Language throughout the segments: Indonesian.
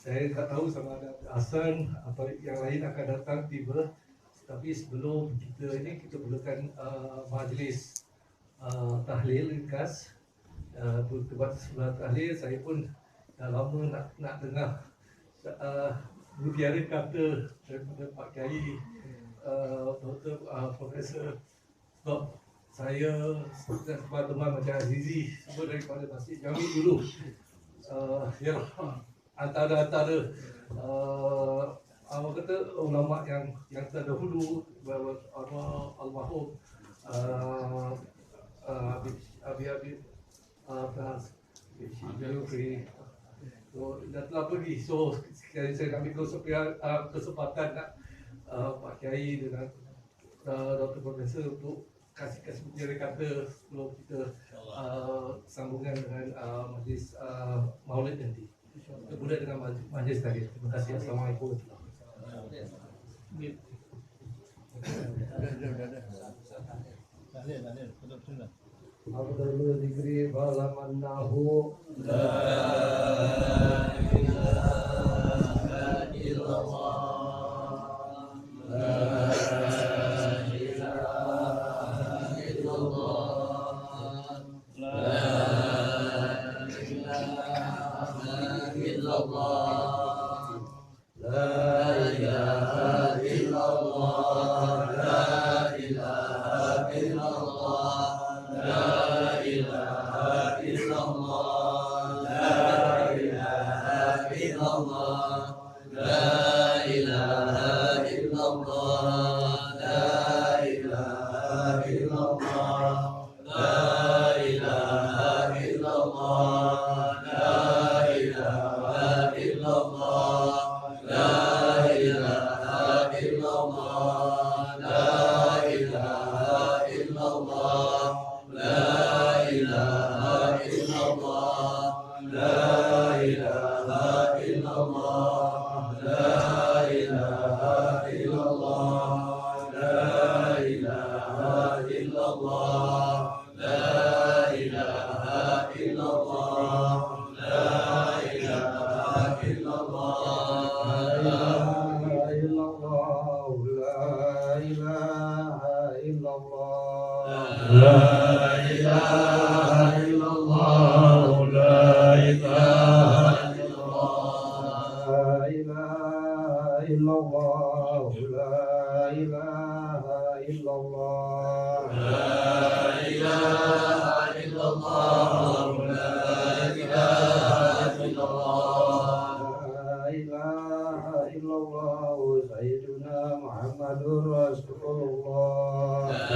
Saya tak tahu sama ada Hasan atau yang lain akan datang tiba. Tapi sebelum kita ini, kita perlukan majlis tahlil ringkas. Buat sebelah tahlil, saya pun dah lama nak dengar mutiara kata daripada Pak Kiai Dr. Profesor. Sebab saya dan teman-teman macam Azizi semua daripada Masjid Jami dulu, yang antara apa kata ulama yang terdahulu, almarhum Habib dah telah pergi. So sekali saya ambil kesempatan nak Pak Kiai dengan Dr. Profesor untuk kasih mutiara kata sebelum kita sambungan dengan majlis Maulid nanti. Kita mula dengan majlis tadi. Terima kasih. Assalamualaikum warahmatullahi wabarakatuh. Afdalul dzikri falamannahu la ilaha illallah, la ilaha illallah, la ilaha illallah, la ilaha illallah, la ilaha illallah, la ilaha illallah, la ilaha illallah, la ilaha illallah, la ilaha illallah, la ilaha illallah, la ilaha illallah, la ilaha illallah, la ilaha illallah. La ilaha illallah, la ilaha illallah, la ilaha illallah, la ilaha illallah, la ilaha illallah, la ilaha illallah, la ilaha illallah, la ilaha illallah, la ilaha illallah, la ilaha illallah, la ilaha illallah, la ilaha illallah, la ilaha illallah, Sayyiduna Muhammadur Rasulullah, la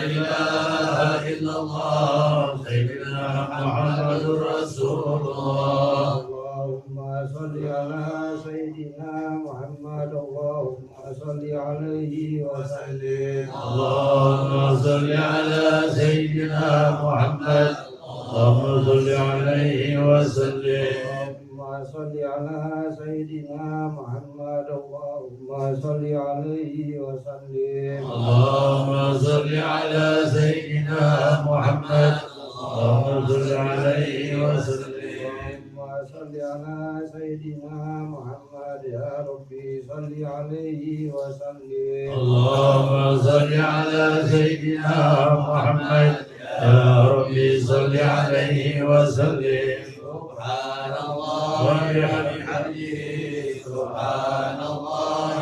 ilaha illallah, Sayyidina Muhammadur Rasulullah. Allahumma salli ala Sayyidina Muhammad, Allahumma salli alaihi wa sallim. Allahumma salli ala Sayyidina Muhammad, Allahumma salli alaihi wa sallim. Allahumma salli ala Sayyidina Muhammad, Allahumma salli alaihi wa sallim. Allahumma salli ala Sayyidina Muhammad, Allahumma salli alaihi wa sallim. Allahumma salli ala Sayyidina Muhammad, ya Rabbi salli alaihi wa sallim. Allahumma salli ala Sayyidina Muhammad, ya Rabbi salli alaihi wa sallim. Subhanallah wa bihamdihi, subhanallah wa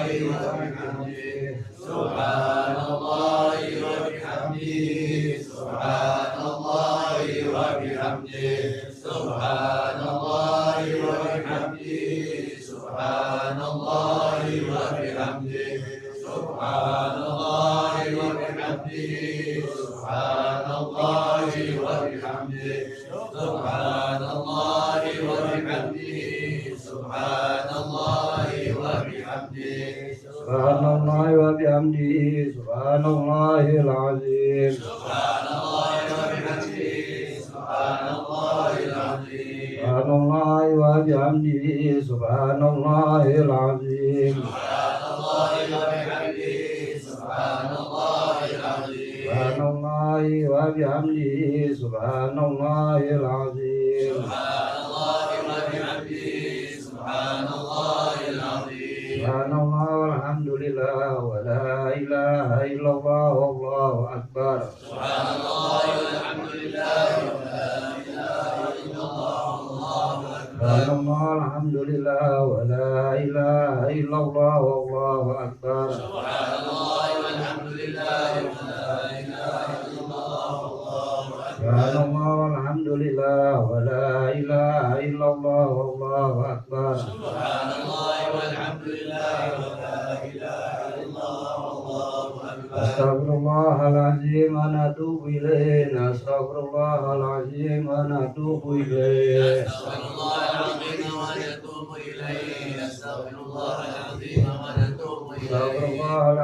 bihamdihi, subhanallah wa bihamdihi, subhanallah wa bihamdihi, subhanallah wa bihamdihi, subhanallah wa bihamdihi, subhanallah wa bihamdihi, subhanallah wa bihamdihi, subhanallah wa bihamdihi, subhanallah wa bihamdihi, subhanallah wa bihamdihi, subhanallahil azim, subhanallah wa bihamdihi, subhanallahil azim, subhanallah wa bihamdihi, subhanallahil azim, subhanallah wa bihamdihi, subhanallahil azim, subhanallah wa bihamdihi, subhanallahil azim, subhanallah wa bihamdihi, Subhanallahil azim. Subhanallah walhamdulillah wa la ilaha illallah wallahu akbar. Subhanallah walhamdulillah wa la ilaha illallah wallahu akbar. Subhanallah walhamdulillah wa la ilaha illallah wallahu akbar. Subhanallah walhamdulillah wa la ilaha illallah wallahu akbar. Subhanallah walhamdulillah wa la ilaha illallah wallahu akbar. Subhanallah walhamdulillah wa la ilaha illallah wallahu akbar. Astaghfirullahaladzim wa natubu ilaih. Astaghfirullahaladzim wa natubu ilaih. Astaghfirullahaladzim wa natubu ilaih. Astaghfirullahaladzim wa natubu ilaih. Astaghfirullahaladzim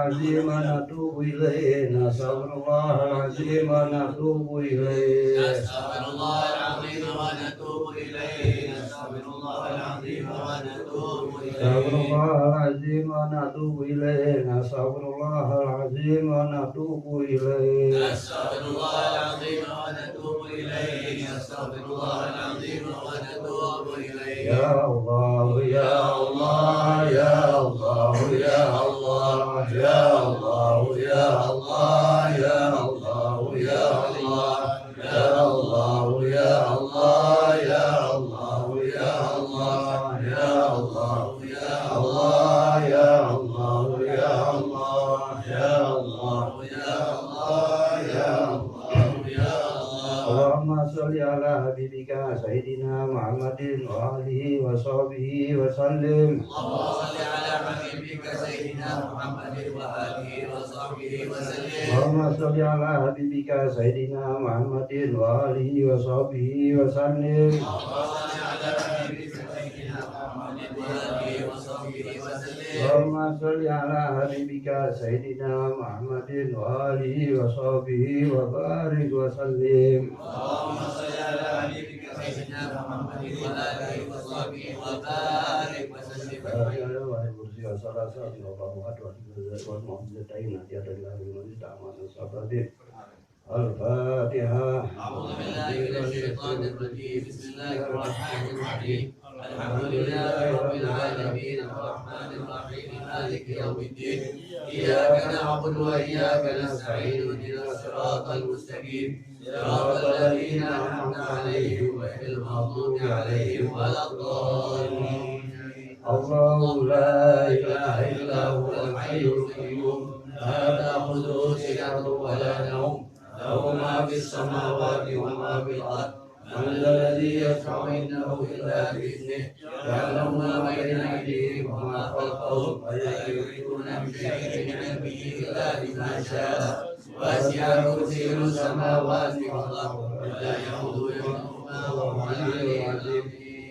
wa natubu ilaih. Astaghfirullahaladzim wa natubu ilaih. Astaghfirullahaladzim wa natubu ilaih. Astaghfirullahaladzim wa natubu ilaih. Astaghfirullahaladzim wa natubu ilaih. Astaghfirullahaladzim wa natubu ilaih. Astaghfirullahaladzim wa natubu ilaih. Astaghfirullahaladzim wa natubu ilaih. Ya Allah, ya Allah, ya Allah, ya Allah, ya Allah, ya Allah, ya Allah, ya Allah, ya Allah, ya Allah, ya Allah, ya Allah, ya Allah, ya Allah, ya Allah, ya Allah, ya Allah, ya Allah, ya Allah. Allahumma sholli ala habibika sayyidina Muhammadin wa alihi wa sahbihi wa sallim. Allahumma shalli ala habibika sayyidina Muhammadin wa alihi wa sahbihi wa sallim. Allahumma sholli ala habibika sayyidina Muhammadin wa alihi wa sahbihi wa sallim. Allahumma sholli ala habibika sayyidina Muhammadin wa alihi wa sahbihi wa barik wa sallim. Allahumma shalli ala habibika sayyidina Muhammadin wa alihi wa sahbihi wa barik wa sallim. Al-Fatihah. A'udzu billahi minasy syaithanir rajim. Bismillahirrahmanirrahim. Alhamdulillahi rabbil alamin. Arrahmanir rahim. Maliki yaumiddin. Iyyaka na'budu wa iyyaka nasta'in. Ihdinas siratal mustaqim. Siratal ladzina an'amta 'alaihim ghairil maghdubi 'alaihim waladdallin. Allahu la ilaha illa huwal hayyul qayyum. La ta'khudhuhu sinatun wa la nawm. Lahu ma fis samawati wa ma fil ardh. Man alladhi yashfa'u indahu illa bi'idhnihi. Ya'lamu ma bayna aydihim wa ma khalfahum. Wa la yuhituna bi shay'in min 'ilmihi illa bima sha'a. Wasi'a kursiyyuhu samawati wal ardh. Wa la ya'uduhu hifdhuhuma wa huwa al-'aliyyul 'azim.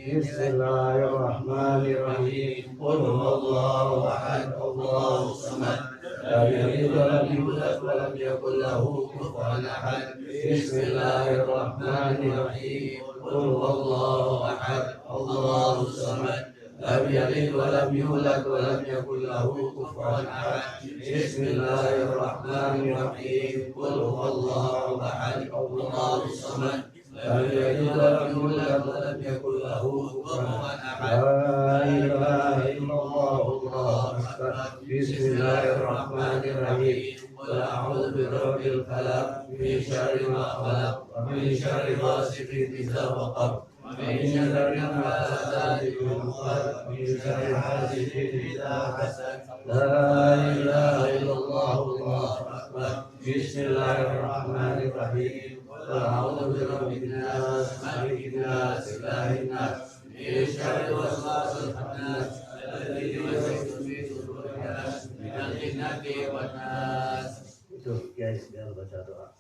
Bismillahirrahmanirrahim. Qul huwallahu ahad. Allahu samad. lam yalid wa lam yulad wa lam yakul lahu kufuwan ahad. Bismillahirrahmanirrahim. Qul huwallahu ahad. Allahu samad. lam yalid wa lam yulad wa lam yakul lahu kufuwan ahad. Bismillahirrahmanirrahim. Qul huwallahu ahad. Allahu samad. lam yalid wa lam yulad wa lam yakul lahu kufuwan ahad. La ilaha illallah, Allahu akbar. Bismillahirrahmanirrahim. Qul a'udzu birabbil falaq min syarri ma khalaq wa min syarri ghasiqin idza waqab wa min syarri nafathati fil 'uqad wa min syarri hasidin idza hasad. La ilaha illallah, Allahu akbar. Bismillahirrahmanirrahim. Qul a'udzu birabbin nas, malikin nas, ilahin nas, min syarri waswasil khannas, alladzi yuwaswisu fi sudurin nas, minal jinnati wan nas. Itu guys, biar baca doa.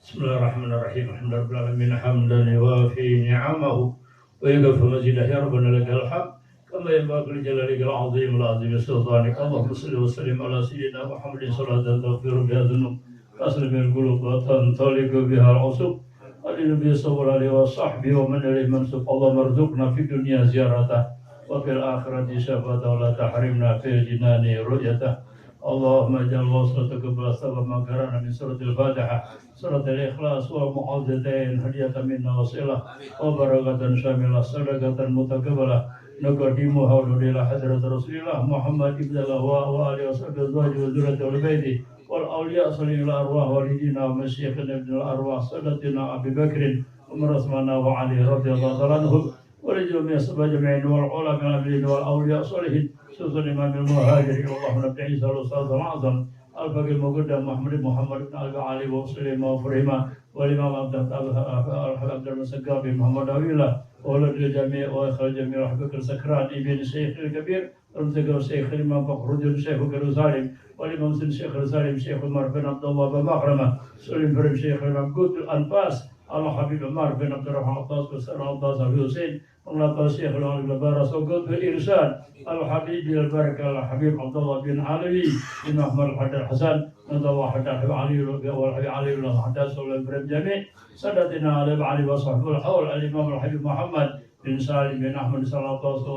Bismillahirrahmanirrahim. Alhamdulillahirabbil hamdan yuwafi ni'amahu wa yughfi mazidahu. Ya rabbana lakal hamd kama yanbaghi li jalalika al-'azim al-'azim sultanik. Allahumma shalli wa sallim ala sayyidina Muhammadin salatan taghfiru biha dhunub taslim al-qulub wa tantaliqu biha al-'usub. Ali nabiy sallallahu alaihi wa sahbihi wa man alaihi mansub. Allahumma arzuqna fid dunya ziyaratah وفي الآخرة شفاعة ولا تحرمنا في الجنان رؤيته. اللهم اجعل وصلتك بسبب ما قرانا من سورة الفاتحة سورة الإخلاص ومعوذتين هدية منا وصلة وبركة شاملة صدقة متقبلة نقدمها إلى حضرة رسول الله محمد بن الله وآله وصحبه أزواجه وذريته والبيت والأولياء صلى إلى أرواح والدينا ومشيخنا ابن الأرواح سيدنا أبي بكر عمر عثمان وعلي رضي الله تعالى عنهم ولجميع الصحابة أجمعين والعلماء العاملين والأولياء الصالحين خصوصا الإمام المهاجرين اللهم نبي عيسى الأستاذ الأعظم الفقيه المقدم محمد بن علي وسليم وفريمة والإمام عبد المسقى بن محمد أويلة ولد الجميع وإخوة الجميع وحبك السكران ابن الشيخ الكبير المسقى الشيخ الإمام فخر الدين الشيخ الرسالم والإمام الشيخ الرسالم الشيخ عمر بن عبد الله بن مخرمة سليم فريم الشيخ الإمام قوت الأنفاس الله حبيب عمر بن عبد الرحمن عباس بن عباس أبي حسين الله الشيخ العلي البارس وقوت بالإرشاد الحبيب البركة الحبيب عبد الله بن علوي بن أحمد الحد الحسن نضى واحد الحبيب علي والحبيب علي بن الحدث سليم فريم جميع سادتنا علي وصحبه الحول الإمام الحبيب محمد بن سالم بن أحمد صلى الله عليه وسلم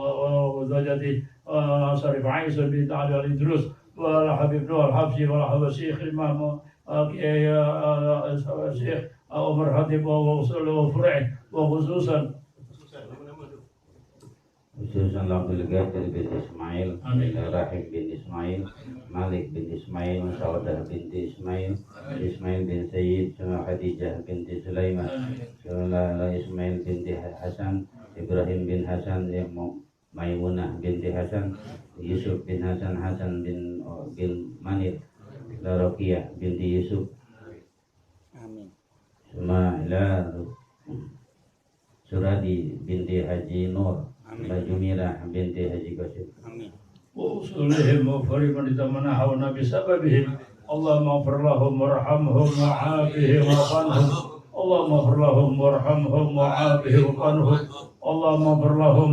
وزوجته شريف عيسى بن علي الإدروس والحبيب نور الحبشي والحبيب الشيخ الإمام الشيخ عمر حبيب ووصول وفرع وخصوصا Abdul Ghafir bin Ismail, Rahim bin Ismail, Malik bin Ismail, Saudah binti Ismail, Ismail bin Sayyid, Khadijah binti Sulaiman, Ismail binti Hasan, Ibrahim bin Hasan, Maimunah binti Hasan, Yusuf bin Hasan, Hasan bin Manir, Larokiyah binti Yusuf, Suradi binti Haji Nur, Jumirah binti Haji Qasim. وأصولهم وفريقا تمنحون بسببهم اللهم اغفر لهم وارحمهم وعافهم واعف عنهم اللهم اغفر لهم وارحمهم وعافهم واعف عنهم اللهم اغفر لهم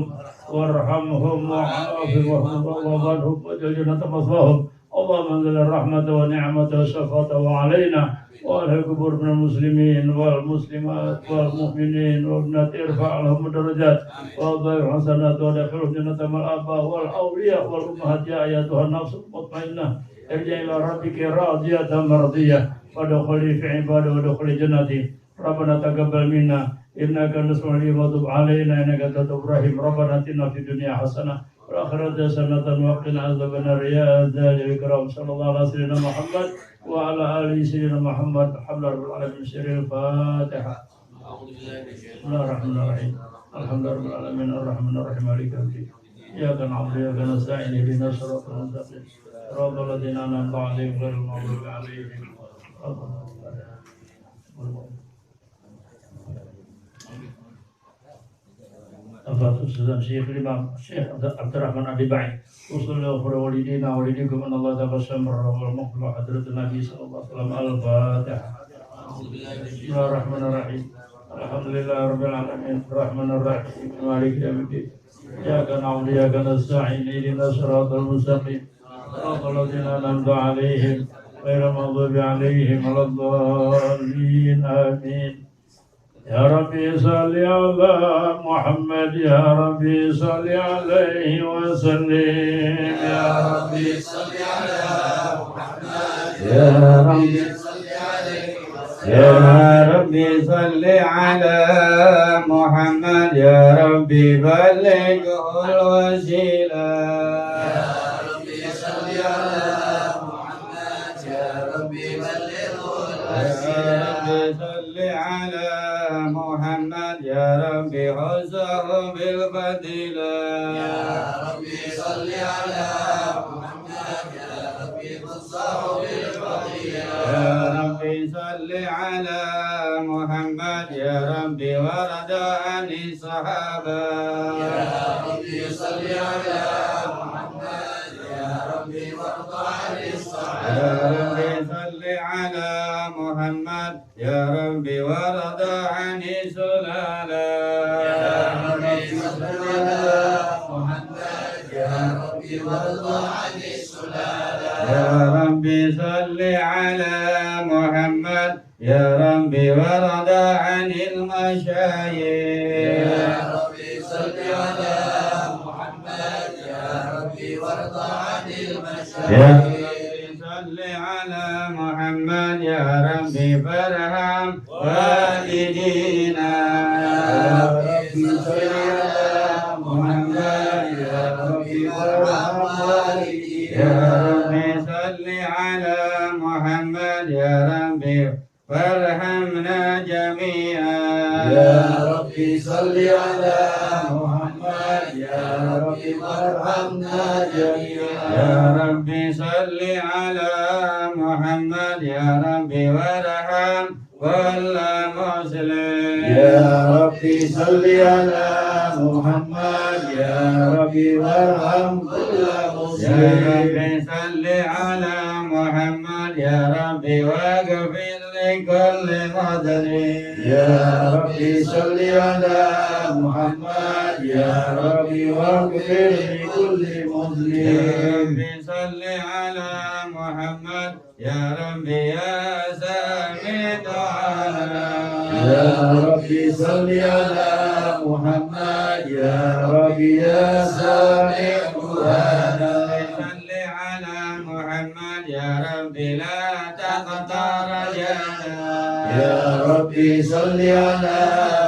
وارحمهم وعافهم واعف عنهم واجعل جنة مثواهم اللهم انزل الرحمة والنعمة والشفاعة علينا وعلى القبور من المسلمين والمسلمات والمؤمنين وابنات ارفع لهم الدرجات وضيع حسنات ودخلهم جنة مع الآباء والأولياء والأمهات يا أيتها النفس المطمئنة ارجع إلى ربك راضية مرضية وادخلي في عبادي وادخلي جنتي ربنا تقبل منا إنك أنت السميع العليم وتب علينا إنك أنت التواب الرحيم ربنا آتنا في الدنيا حسنة والآخرة حسنة وقنا عذاب النار يا ذا الإكرام صلى الله على سيدنا محمد وعلى آل سيدنا محمد الحمد لله رب العالمين سر الفاتحة. بسم الله الرحمن الرحيم الحمد لله رب العالمين الرحمن الرحيم مالك يوم الدين إياك نعبد وإياك نستعين اهدنا الصراط المستقيم صراط الذين أنعمت عليهم غير المغضوب عليهم Al-Fatihah Syekh Imam Syekh Abdul Rahman Adibai Usulul Khura Walidina Walidikum An Allah Tabasam Rahul Mukhla Hadrat Nabi Sallallahu Alaihi Wasallam Al-Fatihah. Bismillahirrahmanirrahim. Alhamdulillah Rabbil Alamin Rahmanirrahim Maliki Yawmiddin Iyyaka na'budu wa iyyaka nasta'in Ihdinas siratal mustaqim Siratal ladzina an'amta 'alaihim ghairil maghdubi 'alaihim waladdallin amin. يا ربي صل على محمد يا ربي صل عليه وسلم يا ربي صل على محمد يا ربي صل عليه وسلم يا ربي صل على محمد يا ربي بلغه الوسيلة يا ربي صل على محمد يا ربي بلغه الوسيلة صل على محمد يا ربي خصه بالفضيلة يا ربي صل على محمد يا ربي خصه بالفضيلة يا ربي صل على محمد يا ربي ورد عن الصحابة يا ربي صل على محمد يا ربي وارض عن الصحابة يا ربي صل على محمد يا ربي ورد عن سلالة يا ربي صل على محمد يا ربي وارض عن السلالة يا ربي صل على محمد يا ربي ورد عن المشايخ يا ربي صل على محمد صل على محمد يا ربي فارحم والدينا يا ربي صل على محمد يا ربي وارحم والدينا يا ربي صل على محمد يا ربي وارحمنا جميعا يا ربي صل على محمد يا ربي وارحمنا جميعا يا ربي صل على محمد يا ربي وارحم كل مسلم يا ربي صل على محمد يا ربي وارحم كل يا مسلم ربي صل على محمد يا ربي واغفر لكل مذنب يا ربي صل على محمد يا ربي واغفر لكل يا مسلم ربي صل على محمد يا ربي يا سامي دعانا يا ربي صل على محمد يا ربي يا سامع دعانا صل على محمد يا ربي لا تقطع رجانا يا ربي صل على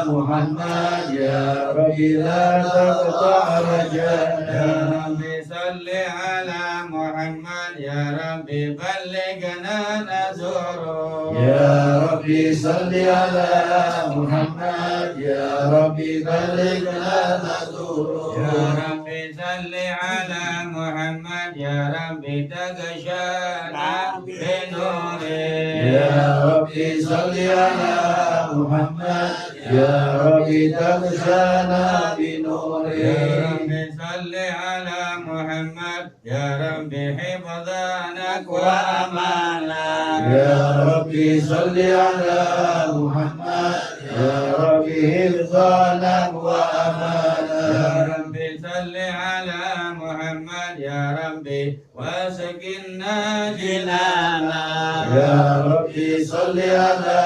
محمد يا ربي لا تقطع يا رجانا ربي صل على محمد يا ربي بلغنا نزوره يا ربي صل على محمد يا ربي بلغنا نزوره يا ربي صل على محمد يا ربي تغشانا بنوره يا ربي صل على محمد يا ربي تغشانا بنوره يا ربي صل على محمد يا ربي حفظانك وأمانك يا ربي صل على محمد يا ربي حفظانا يا وأمانا ربي صل على محمد يا ربي واسقنا جنانا يا ربي صل على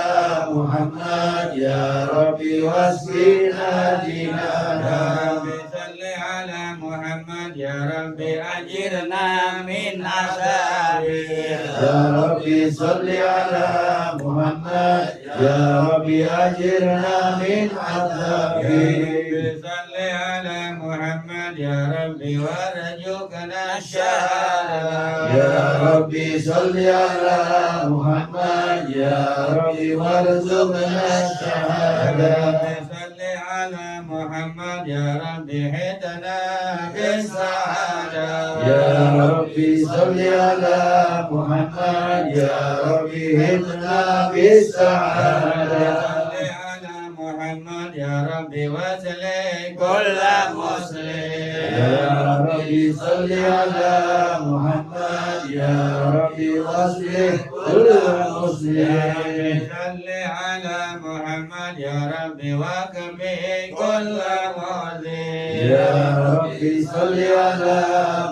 محمد يا ربي واسقنا يا جنانا ربي صل على محمد يا ربي أجرنا من عذابه يا ربي صل على محمد يا ربي أجرنا من يا عذابه ربي صل على محمد يا ربي وارزقنا الشهادة يا ربي صل على محمد يا ربي وارزقنا يا الشهادة ربي صل على محمد يا ربي هدنا بالسعادة يا ربي صل على محمد يا ربي هدنا بالسعادة صل على محمد يا ربي وسلم كل مسلم يا ربي صل على محمد يا ربي واصلح كل مسلم صل على محمد يا ربي وكفي كل مؤذي يا ربي صل على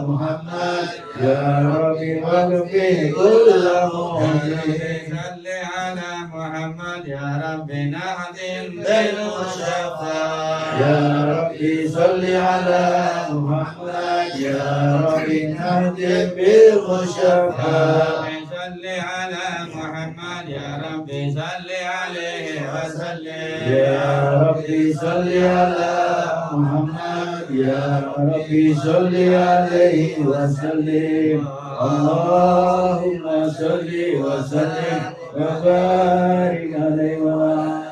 محمد يا ربي واكفي كل مؤمن صل على محمد يا ربي نعظم بالمشفى يا ربي صل على محمد يا ربي نهدم بالمشفى صل على محمد يا ربي صل عليه وسلم يا ربي صل على محمد يا ربي صل عليه وسلم اللهم صل وسلم وبارك عليه وعلى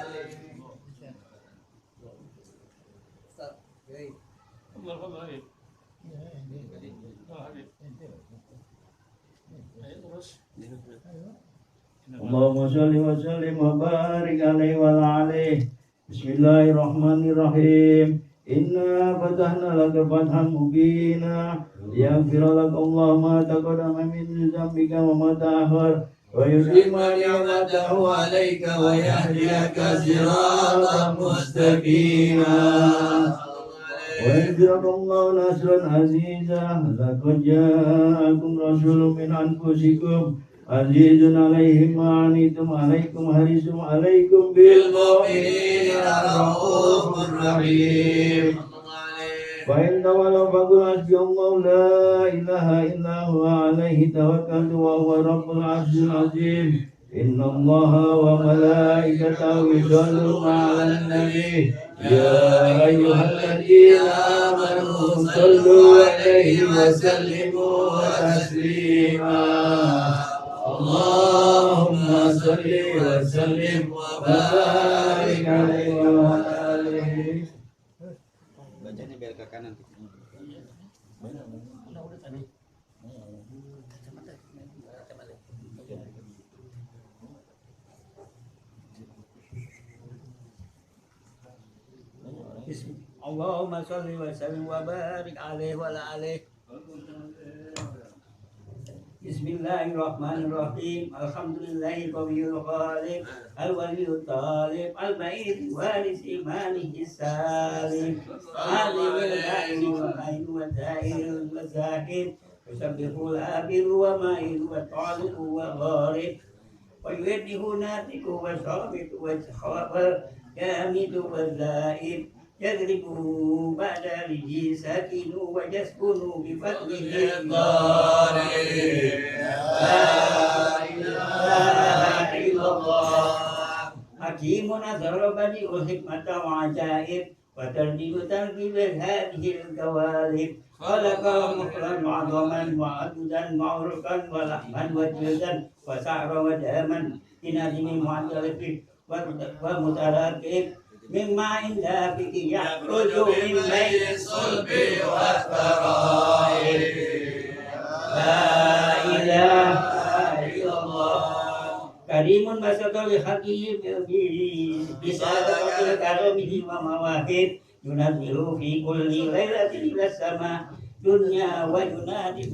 اللهم صل وسلم وبارك عليه وعلى عليه بسم الله الرحمن الرحيم إنا فتحنا لك فتحا مبينا ليغفر لك الله ما تقدم من ذنبك وما تأخر ويتم نعمته عليك ويهديك صراطا مستقيما وينصرك الله نصرا عزيزا لقد جاءكم رسول من أنفسكم عزيز عليه ما عنتم عليكم حريص عليكم بالمؤمنين رؤوف رحيم فإن ولو فقل حسبي الله لا إله إلا هو عليه توكلت وهو رب العرش العظيم إن الله وملائكته يصلون على النبي يا أيها الذين آمنوا صلوا عليه وسلموا تسليما اللهم صل وسلم وبارك عليه وعلى آله. Bacanya biar ke kanan. Allahumma sholli wa sallim wa barik alaihi wa ala alihi. Bismillahirrahmanirrahim. Alhamdulillahi qawiyul khaliq al-waliyul talib al-ba'id waris imanihi salim alimul ghaib wa ghaib wa zahir wa zahir yusabbihul abir wa ma'il wa talib wa gharib wa yuhdihu natiku wa sabit wa khawal jamidu wa zaid يضربوا بعد رجي ساكنوا ويسكنوا بفضله الضارين لا إله إلا الله حكيم أثر بديع الحكمة وعجائب وترتيب ترتيب هذه الكوالب خلق مخرا وعظما وعددا وعرقا ولحما وجلدا وسعرا ودما بنادم معترف ومتراكب مما عند بك يخرج من بين الصلب والترائب لا إله إلا الله كريم بسط لحكيم بسادة كرمه ومواهب ينزل في كل ليلة إلى السماء دنيا وينادي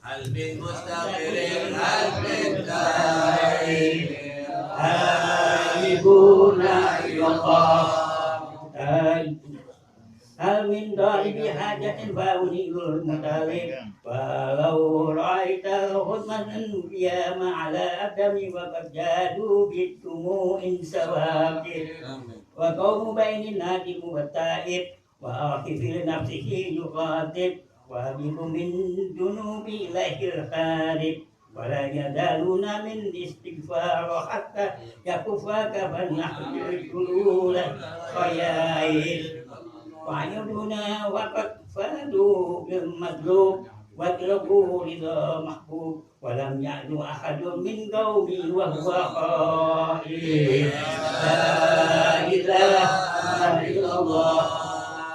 هل من مستغفر هل من تائب آيبون إلى الله هل من ضارب حاجة فأنيل المطالب ولو رأيت خدمة القيام على أدم وقد جادوا بالدموع سواب وقوم بين النادم والتائب وآخف لنفسه يخاطب وابق من جنوب إليه الخارب ولا يزالون من الاستغفار حتى يكفاك فلنحن الجلول خيائر وعيدنا وقد فادوا بالمطلوب واتركوا رضا محبوب ولم يعلو أحد من قومي وهو قائل لا إله إلا الله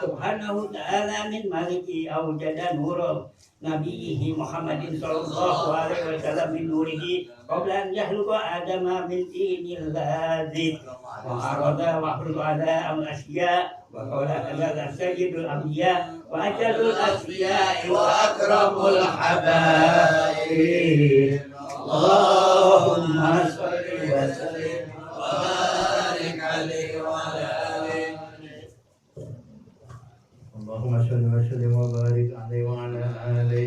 سبحانه تعالى من ملك أوجد نوره نبيه محمد صلى الله عليه وسلم من نوره قبل أن يخلق آدم من طين لازم وعرض وحرض على الأشياء وقال هذا سيد الأنبياء وأجل الأصفياء وأكرم الحبائب اللهم صل وسلم وبارك عليه وعلى آله اللهم صل وسلم وبارك عليه وعلى آله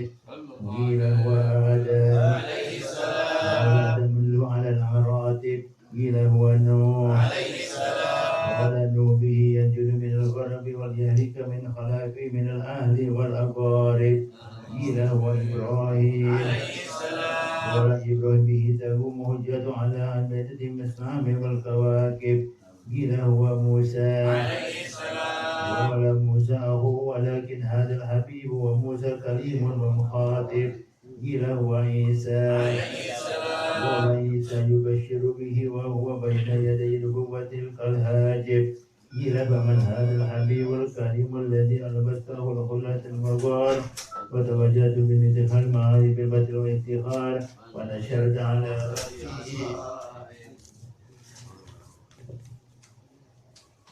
جيلا وآدم عليه السلام ولا تمل على المراتب جيلا ونوح عليه السلام ولا به ينجل من الغرب واليهلك من خلافه من الأهل والأقارب جيلا وإبراهيم عليه السلام ولا إبراهيم به تقوم حجة على المدد المسنام والكواكب جيلا وموسى عليه السلام ولا موسى أخوه ولكن هذا الحبيب وموسى كريم ومخاطب قيل هو عيسى وعيسى يبشر به وهو بين يدي نبوة كالهاجب قيل فمن هذا الحبيب الكريم الذي ألبسته الخلة المغار وتوجهت بالانتقال معارف البدر والافتخار ونشرت على رأسه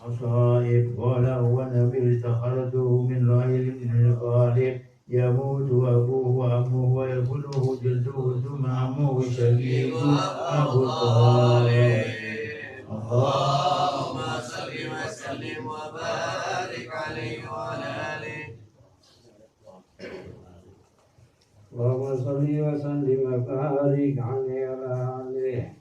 مصائب قال هو نبي اتخذته من رأي من الغالب يموت أبوه وأمه ويقوله جده ثم عمه شقيق أبو طالب اللهم صل وسلم وبارك عليه وعلى آله اللهم صل وسلم وبارك عليه وعلى آله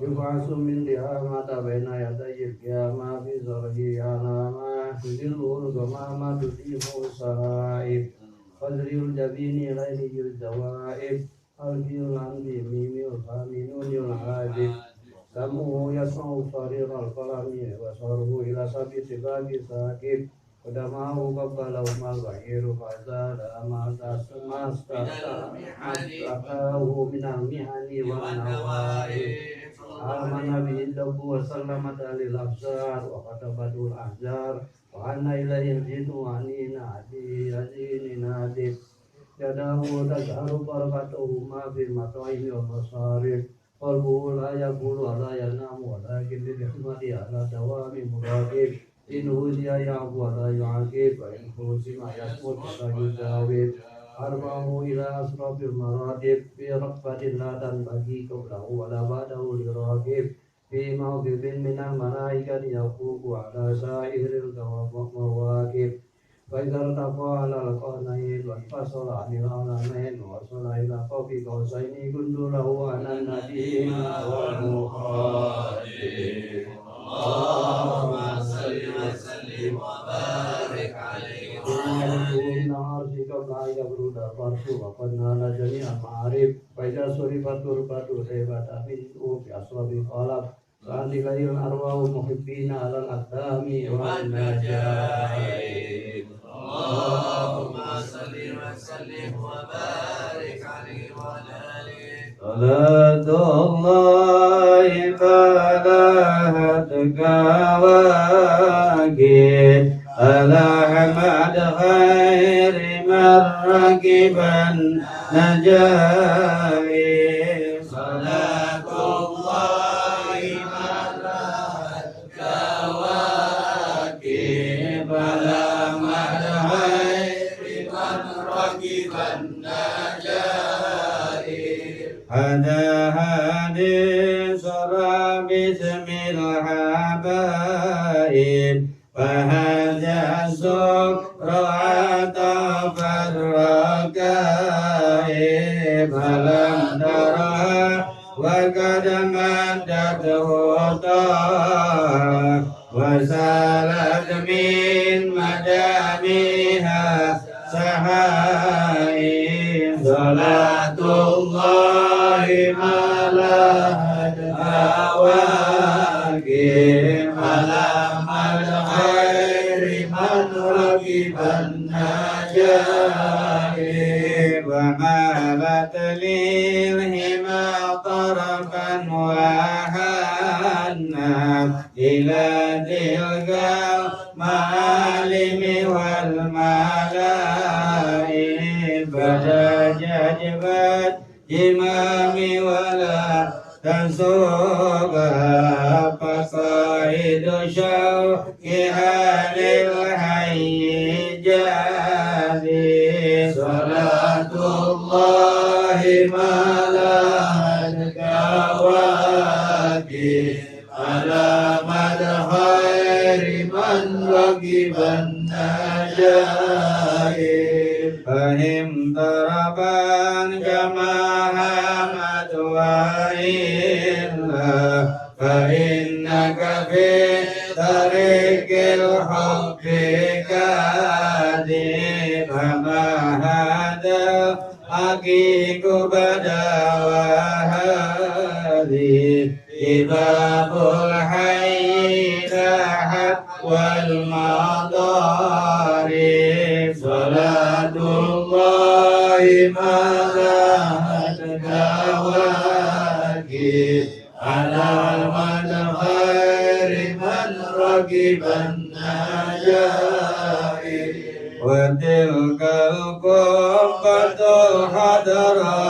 يبعث من ديامة بين يدي القيامة في زرعه علامة تدل الغمامة تديم السرائب قدر الجبين غيره الجوائب أرجي العند ميم الخامن العابد سمه يسمع صرير القلم وصره إلى سبي سباق ساكب قدمه قبله ما البعير فزاد ما استقاه من المحن والنوائب آمن به الدب وسلمت للأبصار وكتبت الأحجار وأن إليه الجن وأنين عدين نادب يده تجعل بركتهما في المطاعم والمصارف قلبه لا يقول ولا ينام ولكن بالحكمة على دوام مراقب إن هدي يعفو ولا يعاقب وإن خصم يصمت فلا يجاوب أرفعه إلى أشرف المراتب في رقبة لا تنبغي قبله ولا بعده لراكب في موقف من الملائكة يفوق على سائر المواكب فإذا ارتفع على القرنين وانفصل عن العالمين وصل إلى قاب قوسين كنت له أنا النبي والمخاطب اللهم صل وسلم وبارك عليه إن عرشك لا يبرد الفرش وقد نال جميع المعارف فإذا صرفت تربة هيبة منه بأصلب القلب فأنت غير الأرواح محبين على الأقدام والنجائب اللهم صل وسلم وبارك عليه وعلى آله صلاة الله فلاهتك واجد على أحمد خير من ركب النجائب صلاة الله ملأت كواكب على مدحير من ركب النجائب هذا حديث باسم الحبائب فهذا السكر عطف الركائب فلم ترها وقد مدته طاعة وسالت من مدامها سحائب صلاة الله ملأت كواكب على الخير من ركب النجائب ومالت للهما طرفا وحنا إلى تلك المعالم والملائب فتجذبت جمام ولا تنسوقها فصائد شوقها للحي جاذب صلاة الله ملأت كواكب على مدحير من ركب النجائب فهم ضربا كما همت وإلا فإنك في طريق الحب كاذب فما هذا حقيق بدا وهذه باب الحي لاحت والمضارب صلاة الله ملأت كواكب على المدخل من ركب النجائب وتلك القبة الحضرا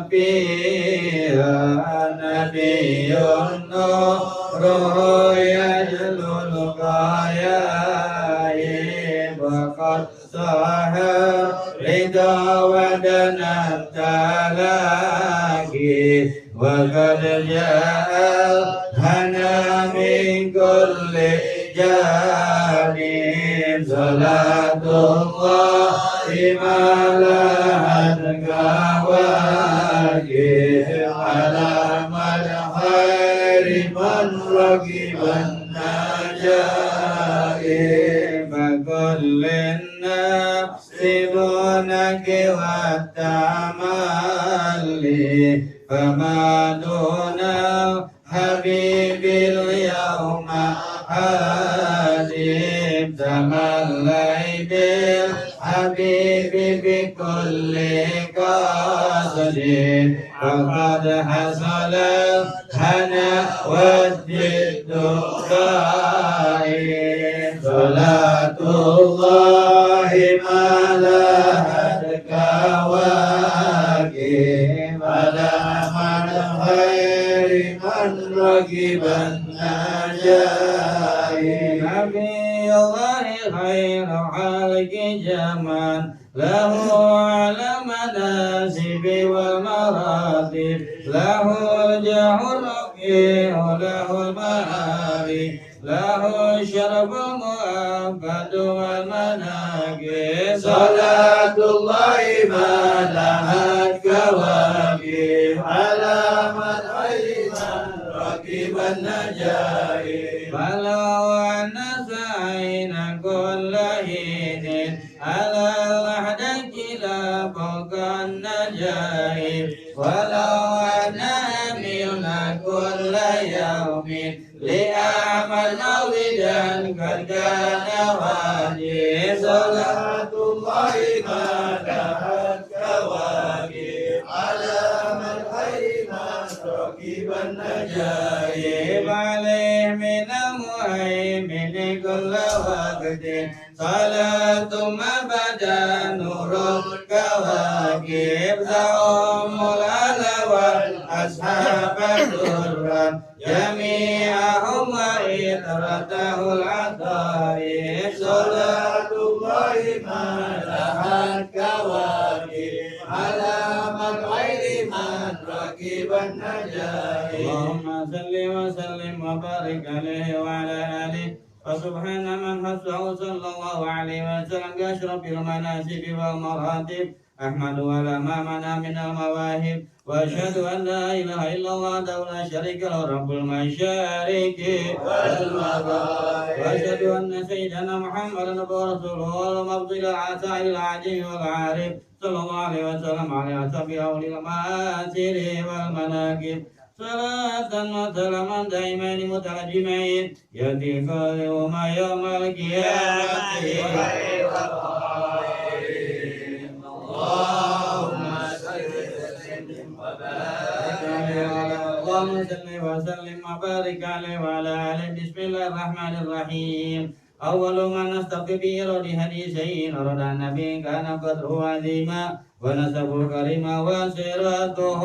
وفيها نبي نوره يجلو الغيائب وقد سهر رضا ودنا التلاقي وقد جاء الهنا من كل جانب صلاة الله ما لها كواكب على من خير من ركب النجائب فكل النفس دونك والتملي فما دون حبيب اليوم حبيب تملي بالحبيب بكل قصد فقد حصل الهنا والجد غائب صلاة الله ما لها كواكب على من خير من ركب النجائب نبي الله خير خلق جمال له على مناسب والمراتب له الجاه الرقيع له المعالي له الشرف المؤبد والمناقب صلاة الله ما لها كواكب على من خير من ركب النجائب فلو أن سعينا كل حين على وحدك لا فوق النجائب ولو أن أمينا كل يوم لأعمل مولدا قد كان واجب صلاة الله ما لها كواكب على من خير من ركب النجائب عليه من المهيمن كل وقت صلاة ما بدا نور الكواكب زعم الأهل والأصحاب درا جميعهم وإطرته العطائب صلاة الله ما لها كواكب على من غير من ركب النجائب اللهم صل وسلم وبارك عليه وعلى آله فسبحان من حسه صلى الله عليه وسلم بأشرف المناسب والمراتب أحمد على ما منع من المواهب وأشهد أن لا إله إلا الله وحده لا شريك له رب المشارق والمغارب وأشهد أن سيدنا محمدا ورسوله والمفضل على سائر العجم والعارف صلى الله عليه وسلم على أصحابه أولي المآثر والمناكب صلاة وسلاما دائمين متلازمين يأتي يوم القيامة اللهم صل وسلم وبارك عليه وعلى آله بسم الله الرحمن الرحيم أول ما نستقي به رد حديثين رد النبي كان قدره عظيما ونسبه كريما وسيرته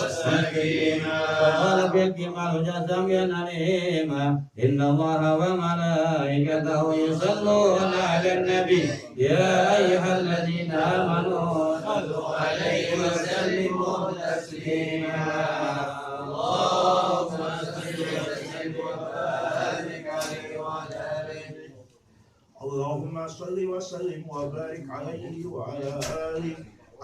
سكينا وقال في الكمال جسم عليما إن الله وملائكته يصلون على النبي يا أيها الذين آمنوا صلوا عليه وسلموا تسليما اللهم صل وسلم وبارك عليه وعلى آله اللهم صل وسلم وبارك عليه وعلى آله.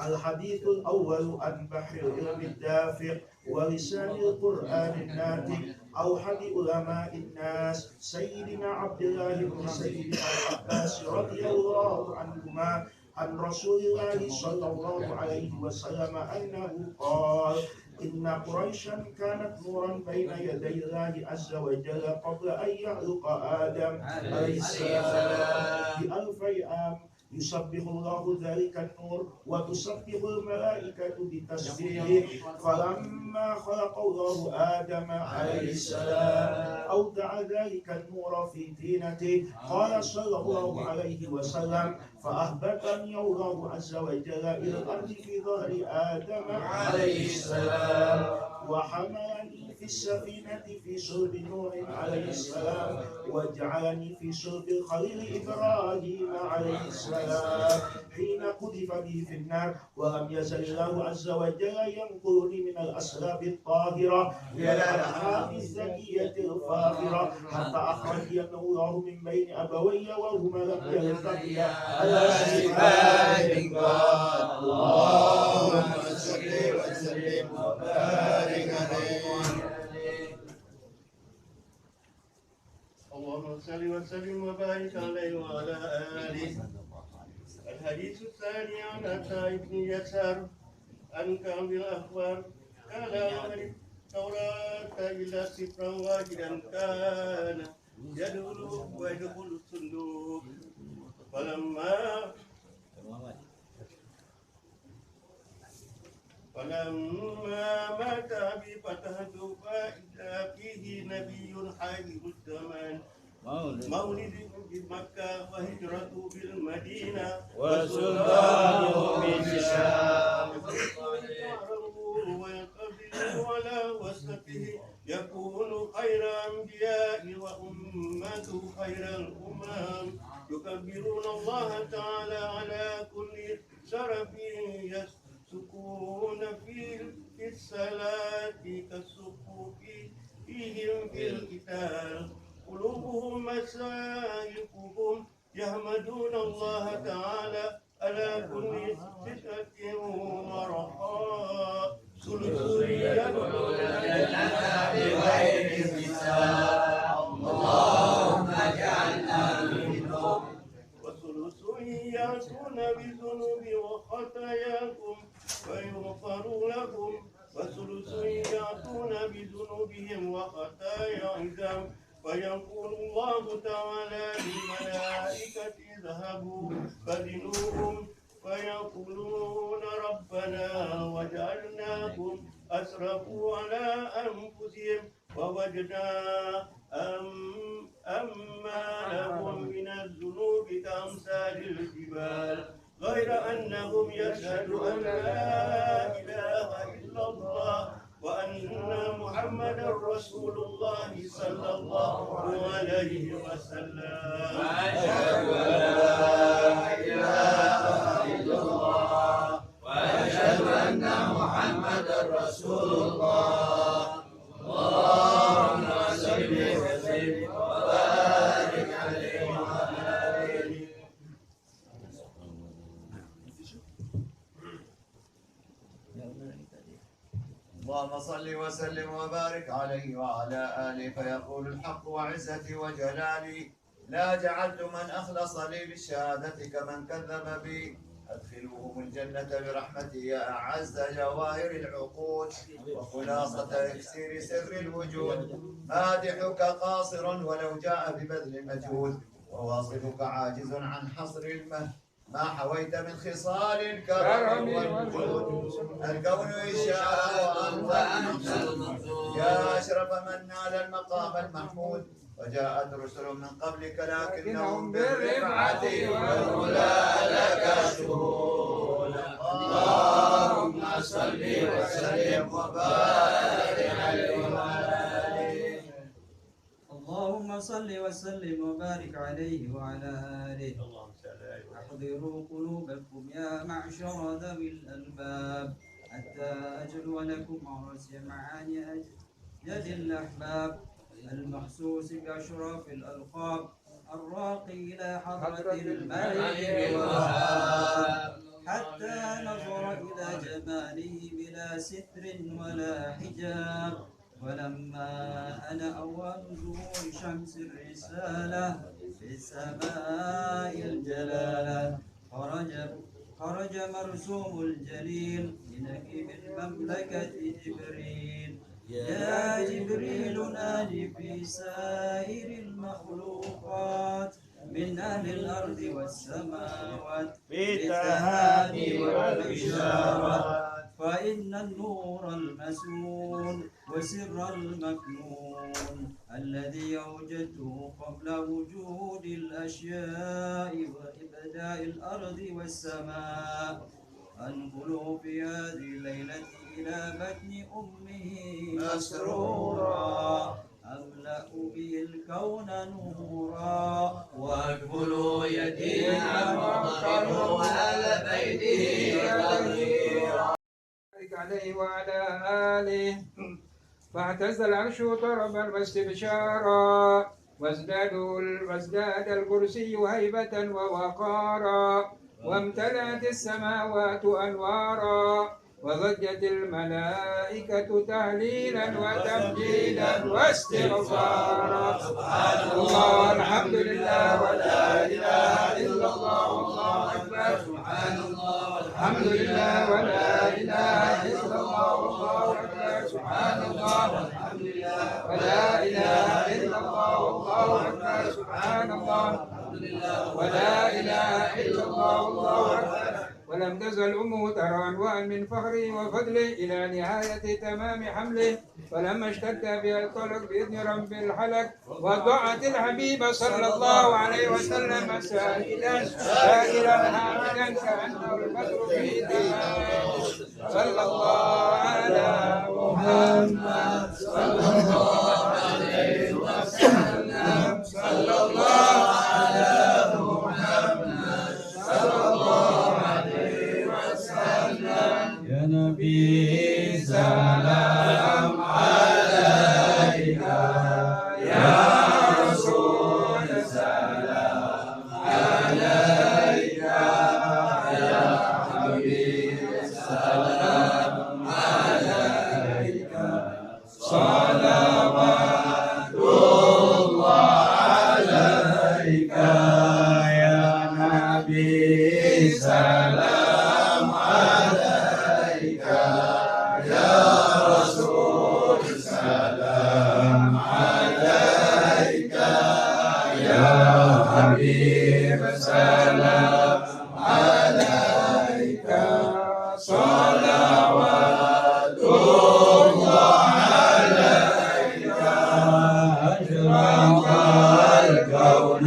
الحديث الأول عن بحر العلم الدافق ولسان القرآن الناطق أوحد علماء الناس سيدنا عبد الله بن سيدنا العباس رضي الله عنهما عن رسول الله صلى الله عليه وسلم أنه قال إن قريشا كانت نورا بين يدي الله عز وجل قبل أن يخلق آدم عليه السلام بألفي عام يسبح الله ذلك النور وتسبح الملائكة بتسبيحه فلما خلق الله آدم عليه السلام أودع ذلك النور في طينته قال صلى الله عليه وسلم فأهبطني الله عز وجل إلى الأرض في ظهر آدم عليه السلام وحملني في السفينة في صلب نوح عليه السلام وجعلني في صلب الخليل إبراهيم عليه السلام حين قذف به في النار ولم يزل الله عز وجل ينقلني من الأسلاب الطاهرة إلى الأرحام الزكية الفاخرة حتى أخرجني الله من بين أبوي وهما لم يلتقيا على صفاتك اللهم صل وسلم وبارك عليه. اللهم صل وسلم وبارك عليه وعلى آله. الحديث الثاني عن عطاء بن يسار عن كعب الأحبار قال أهل التوراة إلا سفرا واحدا كان يدخل ويدخل الصندوق فلما مات أبي فتحته فإذا فيه نبي حي الزمان مولد بمكة وهجرته بالمدينة وسلطانه بالشام ويقبل على وسطه يكون خير أنبياء وأمته خير الأمم يكبرون الله تعالى على كل شرف يسكون في الصلاة كالصفوف فيهم في القتال قلوبهم مسايقهم يحمدون الله تعالى على كل ستة ورخاء ثلثية بغير حساب اللهم اجعلنا منهم وثلث يأتون بذنوب وخطاياكم فيغفر لكم وثلث يأتون بذنوبهم وخطاياهم فيقول الله تعالى للملائكة اذهبوا فزنوهم فيقولون ربنا وجعلناكم أسرفوا على أنفسهم ووجدنا أما لهم من الذنوب كأمثال الجبال غير أنهم يشهدون أن لا إله إلا الله وأن محمدا رسول الله صلى الله عليه وسلم وأشهد أن لا إله إلا الله وأشهد أن محمدا رسول الله اللهم صل وسلم وبارك عليه وعلى آله. اللهم صل وسلم وبارك عليه وعلى آله فيقول الحق وعزتي وجلالي لا جعلت من أخلص لي بالشهادة كمن كذب بي أدخلوهم الجنة برحمتي يا أعز جواهر العقول وخلاصة إكسير سر الوجود مادحك قاصر ولو جاء ببذل المجهود وواصفك عاجز عن حصر ما حويت من خصال الكرم والجود الكون إشاء وأنت المنصور يا أشرف من نال المقام المحمود وجاءت رسل من قبلك لكنهم بالرفعة والعلا لك شهود اللهم صل وسلم وبارك عليه وعلى آله. اللهم صل وسلم وبارك عليه وعلى آله. احضروا قلوبكم يا معشر ذوي الألباب حتى أجلو لكم عرس معاني يد الأحباب المخصوص بأشراف الألقاب الراقي إلى حضرة الملك الوهاب حتى نظر إلى جماله بلا ستر ولا حجاب ولما أنا أول ظهور شمس الرسالة في السماء الجلالة خرج مرسوم الجليل لنجيب المملكة جبريل يا جبريل نادي في سائر المخلوقات من أهل الأرض والسماوات بالتهاني والبشارات فإن النور المسنون وسر المكنون الذي أوجدته قبل وجود الأشياء وإبداء الأرض والسماء انقلوا في هذه الليلة إلى بطن أمه مسرورا أملأ به الكون نورا واكفلوا يتيما وضربوا على بيته تطهيرا عليه وعلى آله فاعتز العرش طربا واستبشارا وازداد الكرسي هيبة ووقارا وامتلأت السماوات أنوارا وضجت الملائكة تهليلا وتمجيدا واستغفارا سبحان الله الحمد لله ولا إله إلا الله والله أكبر سبحان الله الحمد لله ولا إله إلا الله والله أكبر سبحان الله والحمد لله ولا إله إلا الله والله أكبر سبحان الله ولا إله إلا الله والله أكبر ولم تزل أمه ترى أنواعا من فخره وفضله إلى نهاية تمام حمله فلما اشتد بها الطلق بإذن رب الحلق وضعت الحبيب صلى الله عليه وسلم سائلا حامدا كأنه البدر في تمام صلى الله على محمد صلى الله عليه وسلم صلى الله على محمد صلى الله عليه وسلم يا نبي سلام عليك يا رسول سلام عليك يا حبيب سلام عليك صلوات الله عليك يا نبي سلام عليك يا رسول سلام عليك يا حبيب سلام عليك صلوات الله عليك أشرق الكون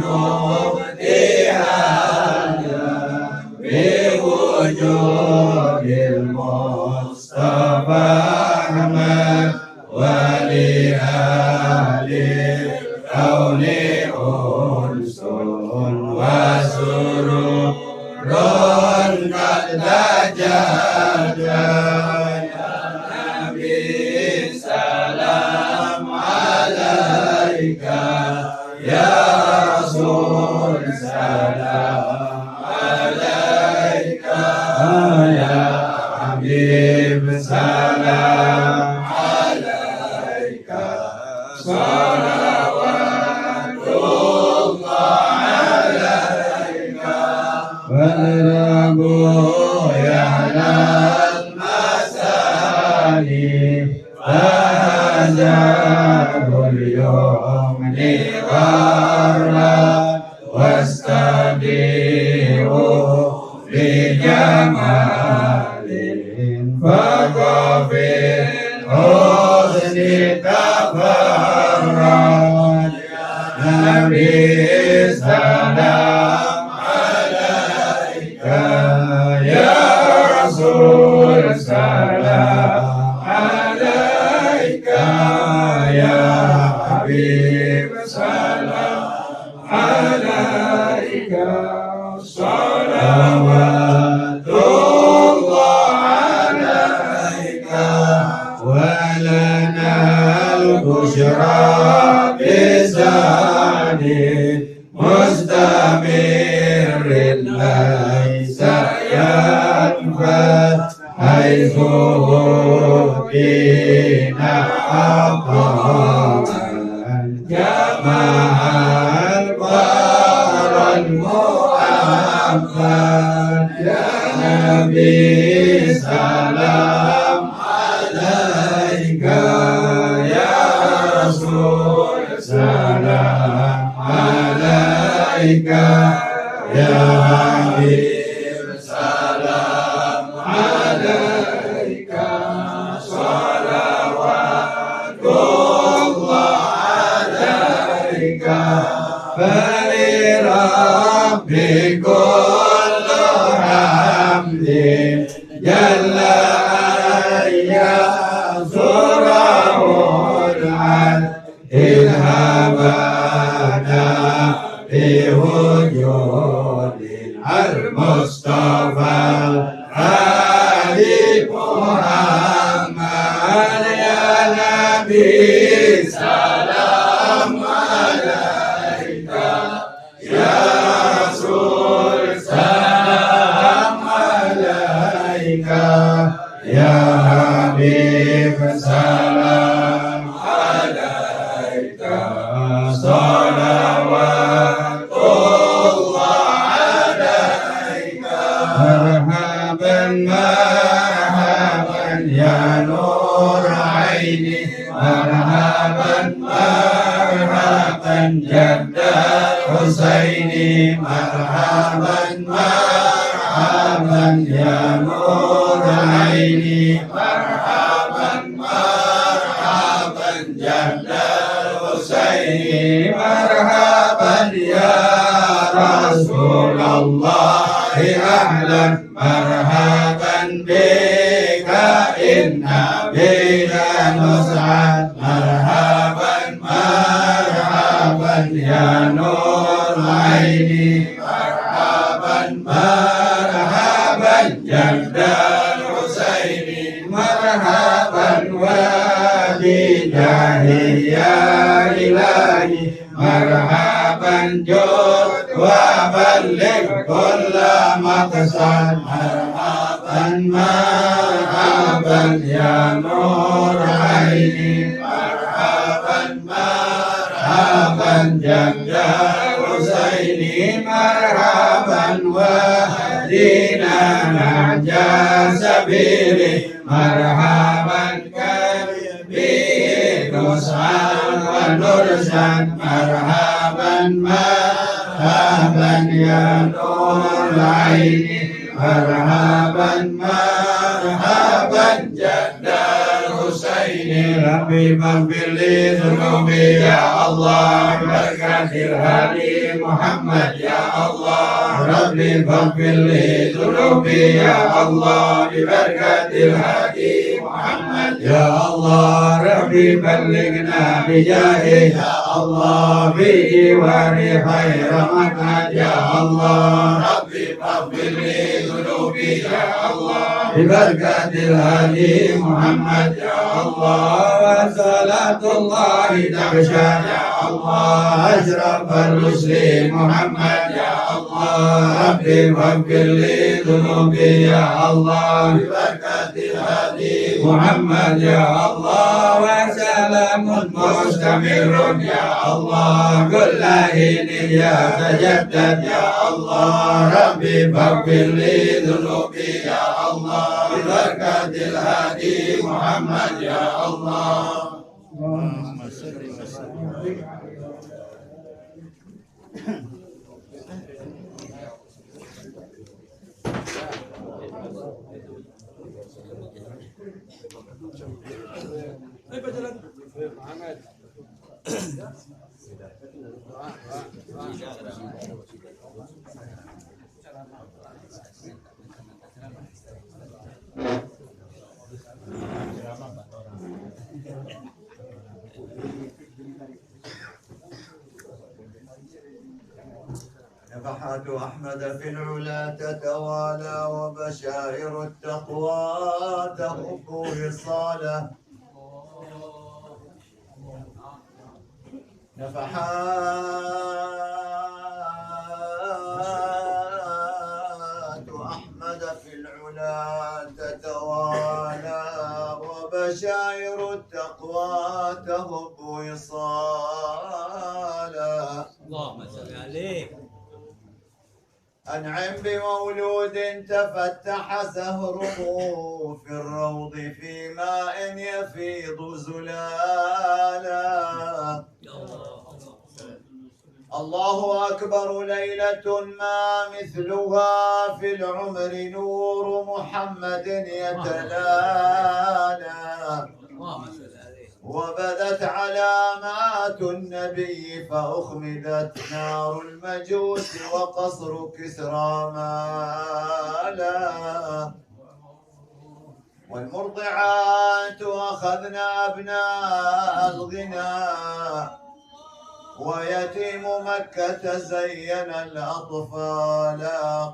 بوجود المصطفى أحمد ولأهل الكون أنس وسرور قد تجدد يا نبي سلام عليك يا رسول سلام عليك يا حبيب سلام عليك صلوات الله عليك فاضربوا يعلى المساني فهزاه اليوم غرا واستبيعوا بجمال فقفي الحزن تفرد يا نبي سلام عليك يا رسول سلام عليك يا حبيب سلام عليك صلوات الله عليك ولنا البشرى بزاد مستمر ليس ينفد حيث فينا عطاء كما البار المؤمن يا نبي سلام عليك يا رسول سلام عليك يا حبيب سلام عليك صلوات الله عليك فلرب كل حمد جل أن ينصره العدل إلهامنا في وجود المصطفى علي محمد يا نبي سلام عليك يا رسول سلام عليك يا حبيب سلام عليك صلوات الله عليك مرحبا مرحبا يا نور عيني مرحبا مرحبا جد حسيني مرحبا مرحبا يا نور عيني مرحبا مرحبا جد حسيني مرحبا يا رسول الله أهلا مرحبا بك إنا بنا نسعد مرحبا مرحبا يا نور عيني مرحبا مرحبا جد الحسيني مرحبا وبجاهه يا إلهي مرحبا جود وبلغ كل مقصد مرحبا مرحبا يا نور عيني مرحبا مرحبا جد حسيني مرحبا وهدينا نهج سبيلي مرحبا كبير نصعا ونرشد مرحبا مرحبا يا نور العين مرحبا مرحبا جد الحسين ربي اغفر لي ذنوبي يا الله بركة الهادي محمد يا الله ربي اغفر لي ذنوبي يا الله ببركة الهادي محمد يا الله ربي بلغنا بجاهه يا الله بجوار خير مقعد يا الله ربي اغفر لي ذنوبي يا الله ببركة الهادي محمد يا الله وصلاة الله تغشى يا الله أشرف الرسل محمد يا الله ربي اغفر لي ذنوبي يا الله ببركة الهادي محمد يا الله وسلام مستمر يا الله كل حين يتجدد يا الله ربي اغفر لي ذنوبي يا الله ببركة الهادي محمد يا الله اللهم صل وسلم نفحات أحمد في العلا تتوالى وبشائر التقوى تخف وصاله نفحات أحمد في العلا تتوالى وبشائر التقوى تهب وصالا اللهم صل عليه أنعم بمولود تفتح سهره في الروض في ماء يفيض زلالا الله أكبر ليلة ما مثلها في العمر نور محمد يتلالى وبدت علامات النبي فأخمدت نار المجوس وقصر كسرى مالا والمرضعات أخذنا أبناء الغنى ويتيم مكة زين الأطفال.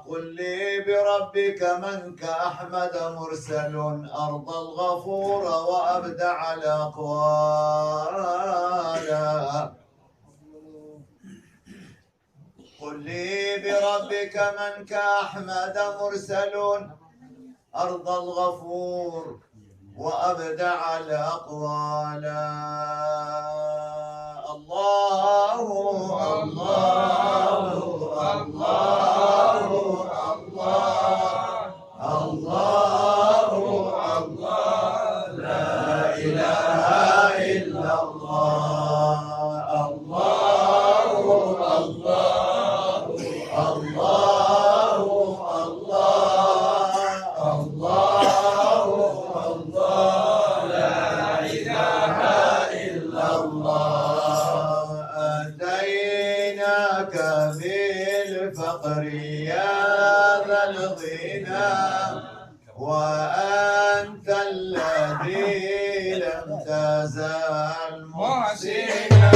قل لي بربك من كأحمد مرسل أرض الغفور وأبدع الأقوال. قل لي بربك من كأحمد مرسل أرض الغفور وأبدع الأقوال. الله الله الله الله الله الله لا إله إلا الله. الله الله الله الله الله لا إله إلا الله. أتيناك بالفقر يا ذا الغنى وأنت الذي لم تزل محسنا.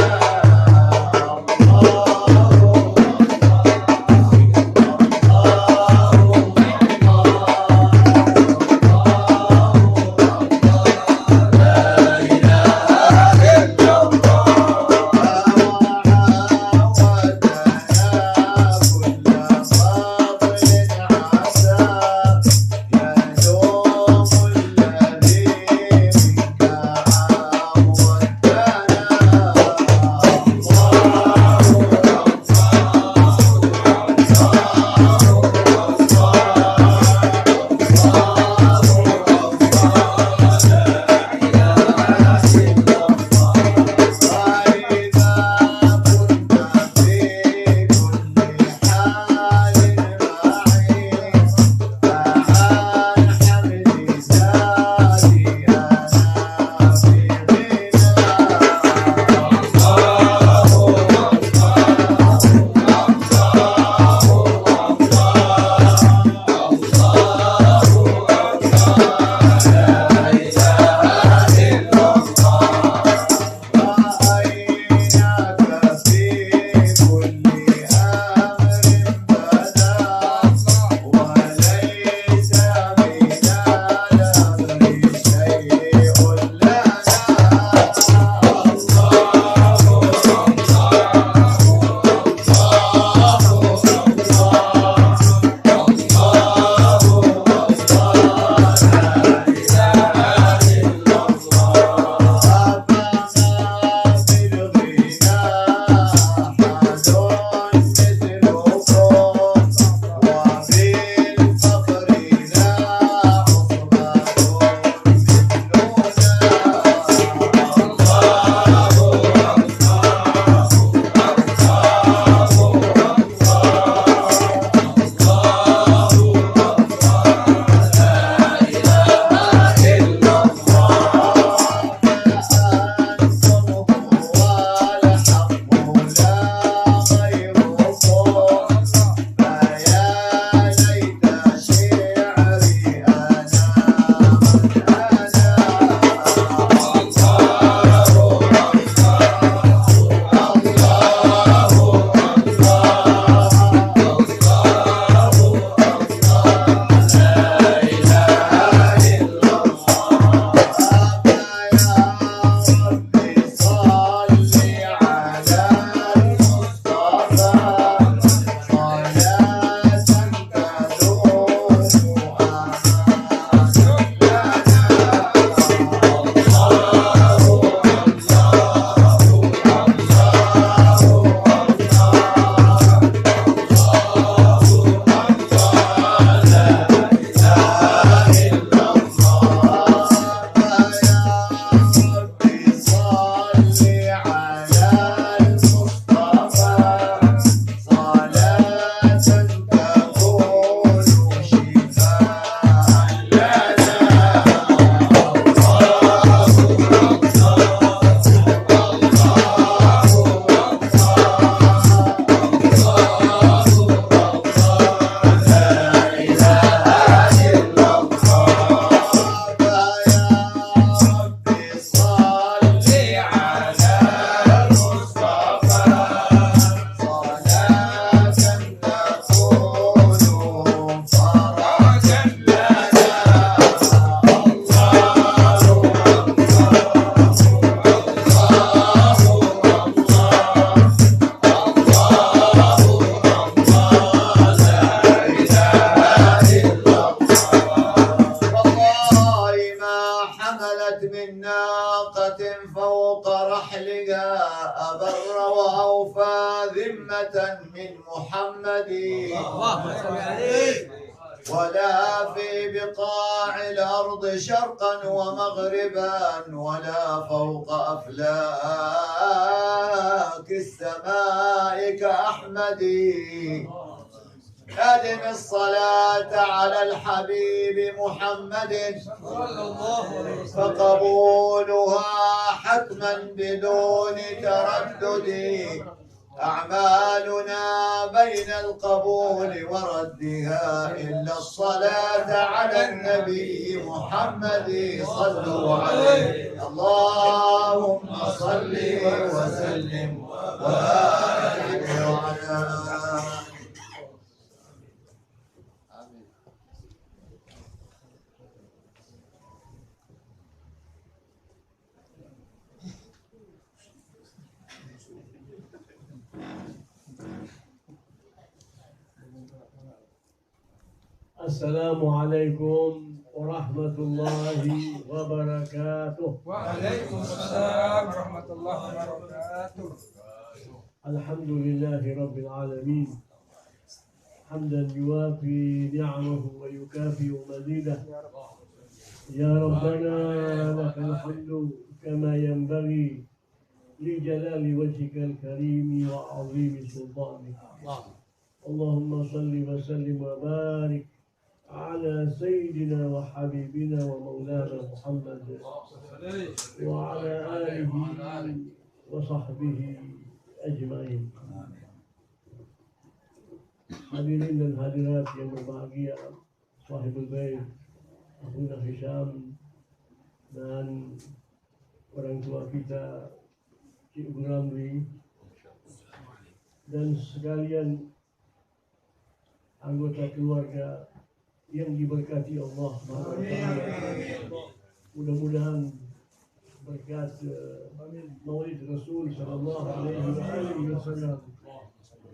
قائلها أبر وأوفى ذمة من محمد ولا في بقاع الأرض شرقا ومغربا ولا فوق أفلاك السماء كأحمد أدم الصلاة على الحبيب محمد فقبولها حتما بدون تردد أعمالنا بين القبول وردها إلا الصلاة على النبي محمد صلوا عليه اللهم صل وسلم وبارك على Assalamualaikum warahmatullahi wabarakatuh. Waalaikumsalam warahmatullahi wabarakatuh. Alhamdulillahi rabbil alamin. Hamdan yuwafi ni'amahu wa yukafi mazidah. Ya Rabbana lakal hamdu kama yanbaghi li jalali wajhikal karimi wa 'azimi sultanika. Allahumma salli wa sallim wa barik على سيدنا وحبيبنا ومولانا محمد وعلى آله وصحبه أجمعين. Hadirin dan hadirat yang berbahagia, Sahibul Bait, Akhuna Hisham dan orang tua kita Cik Ibu Ramli dan sekalian anggota keluarga yang diberkati Allah. Mudah-mudahan berkat Maulid Rasul Sallallahu Alaihi Wasallam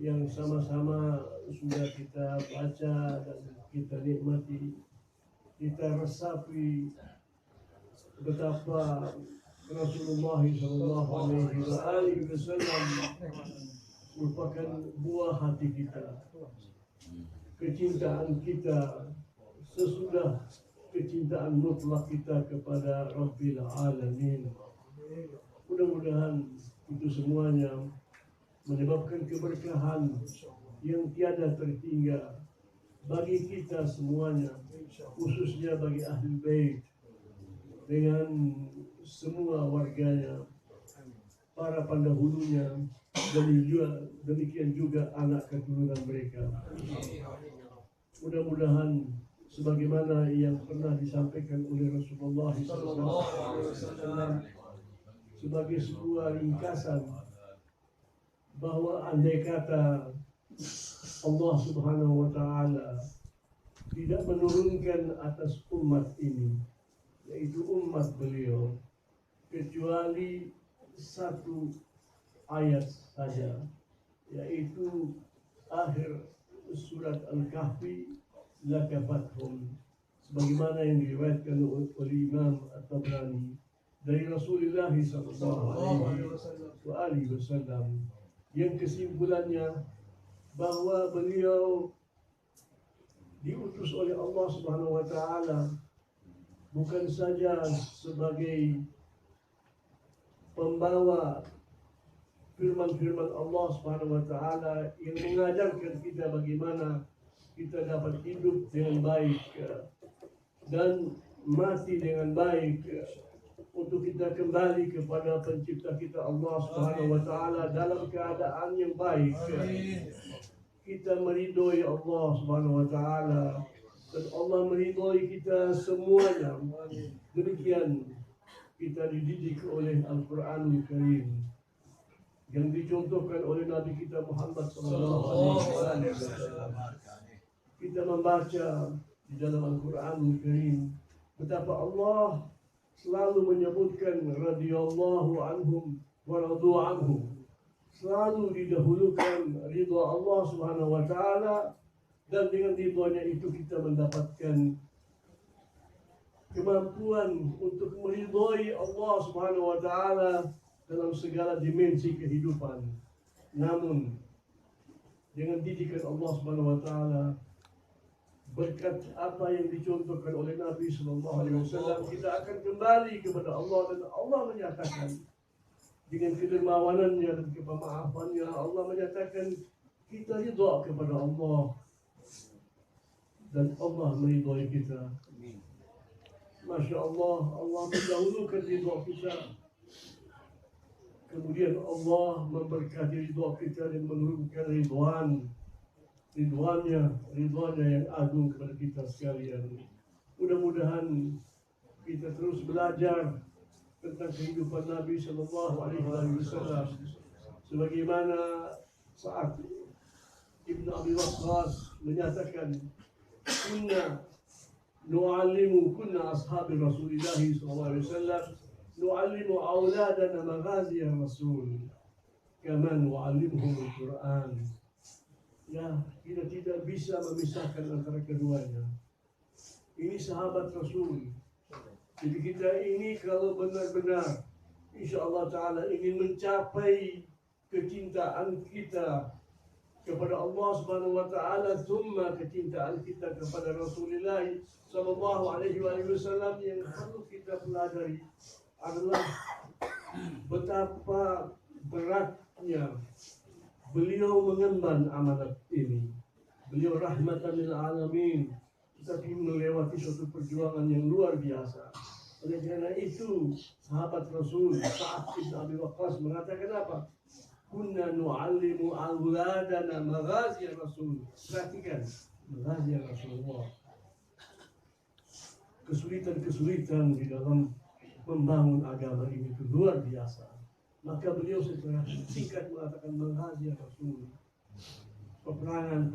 yang sama-sama sudah kita baca dan kita nikmati, kita resapi betapa Rasulullah Sallallahu Alaihi Wasallam merupakan buah hati kita, kecintaan kita sesudah kecintaan mutlak kita kepada Rabbil Alamin. Mudah-mudahan itu semuanya menyebabkan keberkahan yang tiada tertinggal bagi kita semuanya, khususnya bagi Ahlul Bait dengan semua warganya, para pendahulunya, dan juga demikian juga anak keturunan mereka. Mudah-mudahan sebagaimana yang pernah disampaikan oleh Rasulullah SAW sebagai sebuah ringkasan bahwa andai kata Allah Subhanahu wa Ta'ala tidak menurunkan atas umat ini, yaitu umat beliau, kecuali satu ayat saja, yaitu akhir surat Al-Kahfi, lakafathum, sebagaimana yang diriwayatkan oleh Imam At-Tabrani dari Rasulullah sallallahu alaihi wasallam, yang kesimpulannya bahwa beliau diutus oleh Allah Subhanahu wa Ta'ala bukan saja sebagai pembawa firman-firman Allah Subhanahu wa Ta'ala yang mengajarkan kita bagaimana kita dapat hidup dengan baik dan mati dengan baik, untuk kita kembali kepada pencipta kita Allah Subhanahu wa Ta'ala dalam keadaan yang baik. Kita meridhoi Allah Subhanahu wa Ta'ala dan Allah meridhoi kita semuanya. Demikian kita dididik oleh Al-Quranul Karim yang dicontohkan oleh Nabi kita Muhammad SAW. Kita membaca di dalam Al-Quranul Karim betapa Allah selalu menyebutkan radhiyallahu anhum wa radu anhum. Selalu didahulukan ridha Allah Subhanahu wa Ta'ala, dan dengan ridhonya itu kita mendapatkan kemampuan untuk meridhoi Allah Subhanahu wa Ta'ala dalam segala dimensi kehidupan. Namun dengan didikan Allah Subhanahu wa taala, berkat apa yang dicontohkan oleh Nabi sallallahu alaihi wasallam, kita akan kembali kepada Allah, dan Allah menyatakan dengan kedermawanannya dan kemaafannya, Allah menyatakan kita ridha kepada Allah dan Allah meridhai kita. Masya Allah, Allah mendahulukan ridha kita, kemudian Allah memberkati ridha kita dan menurunkan ridwannya yang agung kepada kita sekalian. Mudah-mudahan kita terus belajar tentang kehidupan Nabi Sallallahu Alaihi Wasallam, sebagaimana saat Ibnu Abi Waqqas menyatakan, kunna ashabi Rasulullah Sallallahu Alaihi Wasallam nu'allimu auladana maghazi Rasul kama nu'allimuhum Al-Quran. Ya, kita tidak bisa memisahkan antara keduanya. Ini sahabat Rasul. Jadi kita ini kalau benar-benar insyaAllah ta'ala ingin mencapai kecintaan kita kepada Allah Subhanahu wa ta'ala, thumma kecintaan kita kepada Rasulullah Sallallahu Alaihi Wasallam, yang perlu kita pelajari adalah betapa beratnya beliau mengemban amanat ini. Beliau rahmatan lil alamin, tetapi melewati suatu perjuangan yang luar biasa. Oleh karena itu, sahabat Rasul Sa'ad bin Abi Waqqas mengatakan apa? Kunna nu'allimu auladana maghazi Rasul. Perhatikan, maghazi Rasulullah. Kesulitan-kesulitan di dalam membangun agama ini itu luar biasa. Maka beliau secara singkat mengatakan maghazi Rasul. Peperangan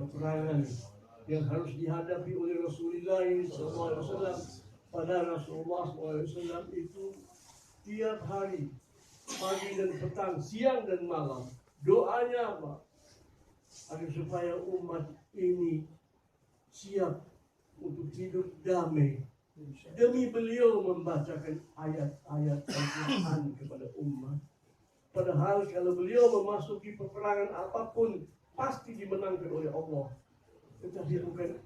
yang harus dihadapi oleh Rasulullah SAW. Pada Rasulullah SAW itu tiap hari, pagi dan petang, siang dan malam, doanya apa? Agar supaya umat ini siap untuk hidup damai. Demi beliau membacakan ayat-ayat Al-Quran kepada umat. Padahal kalau beliau memasuki peperangan apapun, pasti dimenangkan oleh Allah. Tetapi bukan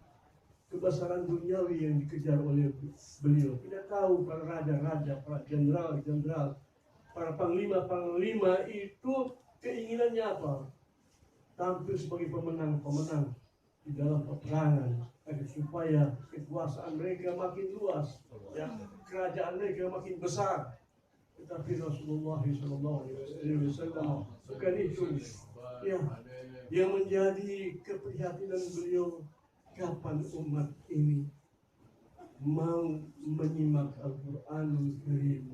kebesaran duniawi yang dikejar oleh beliau. Kita tahu para raja-raja, para jenderal-jenderal, para panglima-panglima itu keinginannya apa? Tampil sebagai pemenang-pemenang di dalam peperangan, agar supaya kekuasaan mereka makin luas, ya, kerajaan mereka makin besar. Tetapi Rasulullah SAW bukan itu. Ya, yang menjadi keprihatinan beliau, kapan umat ini mau menyimak Al-Quranul Karim,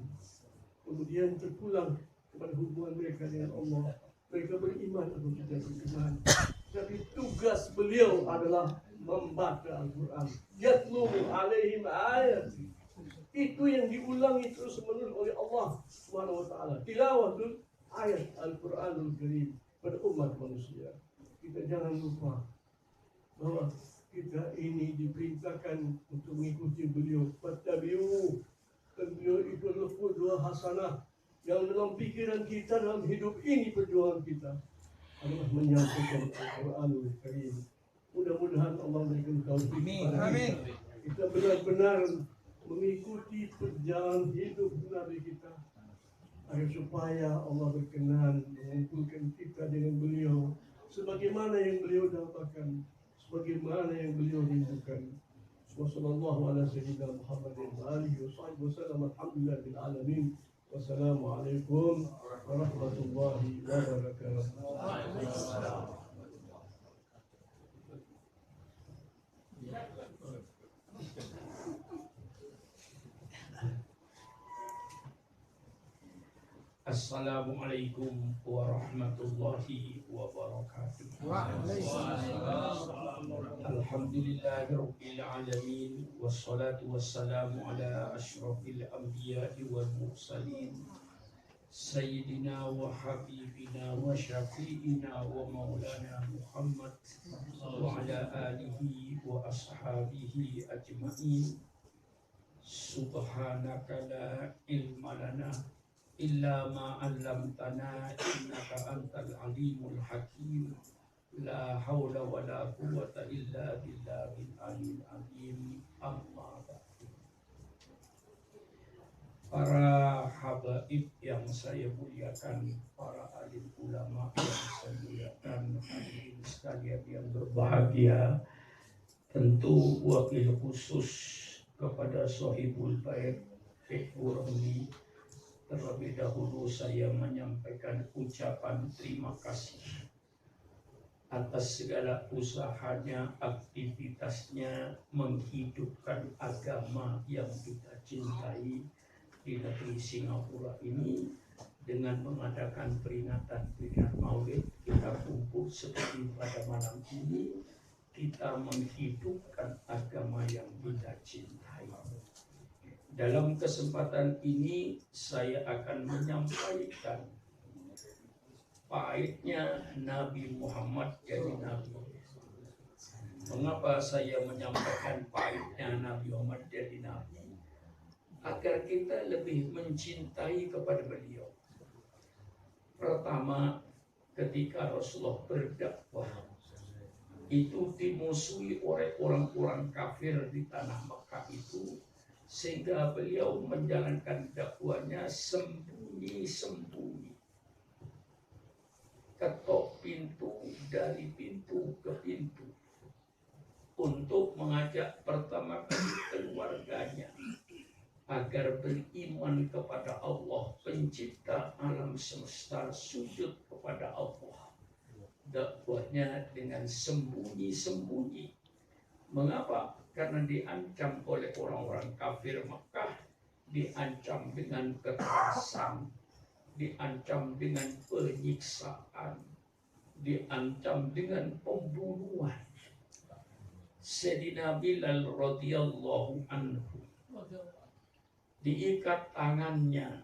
kemudian terpulang kepada hubungan mereka dengan Allah. Mereka beriman atau tidak beriman, tapi tugas beliau adalah membaca Al-Quran. Yatlu alaihim ayat. Itu yang diulangi terus menerus oleh Allah Subhanahu wa taala. Tilawatul ayat Al-Quranul Karim pada umat manusia. Kita jangan lupa bahwa kita ini diperintahkan untuk mengikuti beliau. Fattabi'u. Dan beliau itu adalah qudwah hasanah yang dalam pikiran kita, dalam hidup ini, perjuangan kita adalah menyampaikan Al-Quranul Karim. Mudah-mudahan Allah memberikan taufik kepada kita. Kita benar-benar mengikuti perjalanan hidup Nabi kita, agar supaya Allah berkenan mengumpulkan kita dengan beliau sebagaimana yang beliau dambakan, sebagaimana yang beliau rindukan. Wassallallahu ala sayyidina Muhammadin wa alihi wa sallam. Alhamdulillahil alamin. Wassalamualaikum warahmatullahi wabarakatuh. Assalamualaikum warahmatullahi wabarakatuh. Alhamdulillahirabbil alamin, wassalatu wassalamu ala asyrafil anbiya'i wal mursalin, sayyidina wa habibina wa syafi'ina wa maulana Muhammad wa ala alihi wa ashabihi ajma'in. Subhanaka la ilma lana illa ma 'allamtana innaka antal alimul hakim. La haula wa la quwwata illa billahil aliyil azim. Amma ba'du. Para habaib yang saya muliakan, para alim ulama yang saya muliakan, hadirin sekalian yang berbahagia, tentu wakil khusus kepada Sohibul Bait Ibu Romli, terlebih dahulu saya menyampaikan ucapan terima kasih atas segala usahanya, aktivitasnya menghidupkan agama yang kita cintai di negeri Singapura ini dengan mengadakan peringatan Maulid. Kita kumpul seperti pada malam ini, kita menghidupkan agama yang kita cintai. Dalam kesempatan ini saya akan menyampaikan pahitnya Nabi Muhammad jadi Nabi. Mengapa saya menyampaikan pahitnya Nabi Muhammad jadi Nabi? Agar kita lebih mencintai kepada beliau. Pertama, ketika Rasulullah berdakwah, itu dimusuhi oleh orang-orang kafir di tanah Mekah itu, sehingga beliau menjalankan dakwahnya sembunyi-sembunyi, ketok pintu dari pintu ke pintu, untuk mengajak pertama kali keluarganya agar beriman kepada Allah pencipta alam semesta, sujud kepada Allah. Dakwahnya dengan sembunyi-sembunyi. Mengapa? Karena diancam oleh orang-orang kafir Mekah, diancam dengan kekerasan, diancam dengan penyiksaan, diancam dengan pembunuhan. Sayyidina Bilal radhiyallahu anhu diikat tangannya,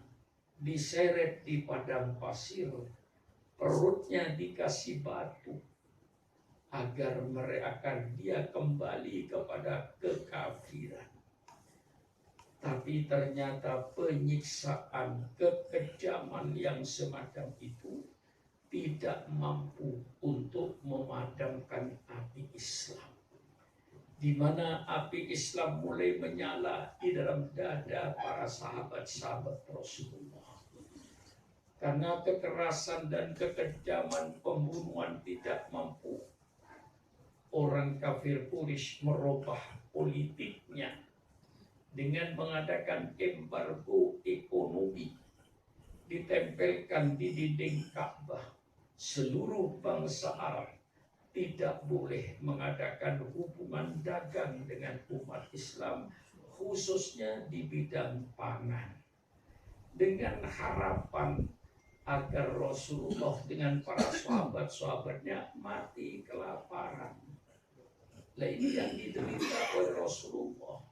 diseret di padang pasir, perutnya dikasih batu agar merelakan dia kembali kepada kekafiran. Tapi ternyata penyiksaan, kekejaman yang semacam itu tidak mampu untuk memadamkan api Islam. Di mana api Islam mulai menyala di dalam dada para sahabat-sahabat Rasulullah. Karena kekerasan dan kekejaman pembunuhan tidak mampu, orang kafir Quraisy merubah politiknya dengan mengadakan embargo ekonomi, ditempelkan di dinding Ka'bah. Seluruh bangsa Arab tidak boleh mengadakan hubungan dagang dengan umat Islam, khususnya di bidang pangan, dengan harapan agar Rasulullah dengan para sahabat-sahabatnya mati kelaparan. Nah, ini yang diderita oleh Rasulullah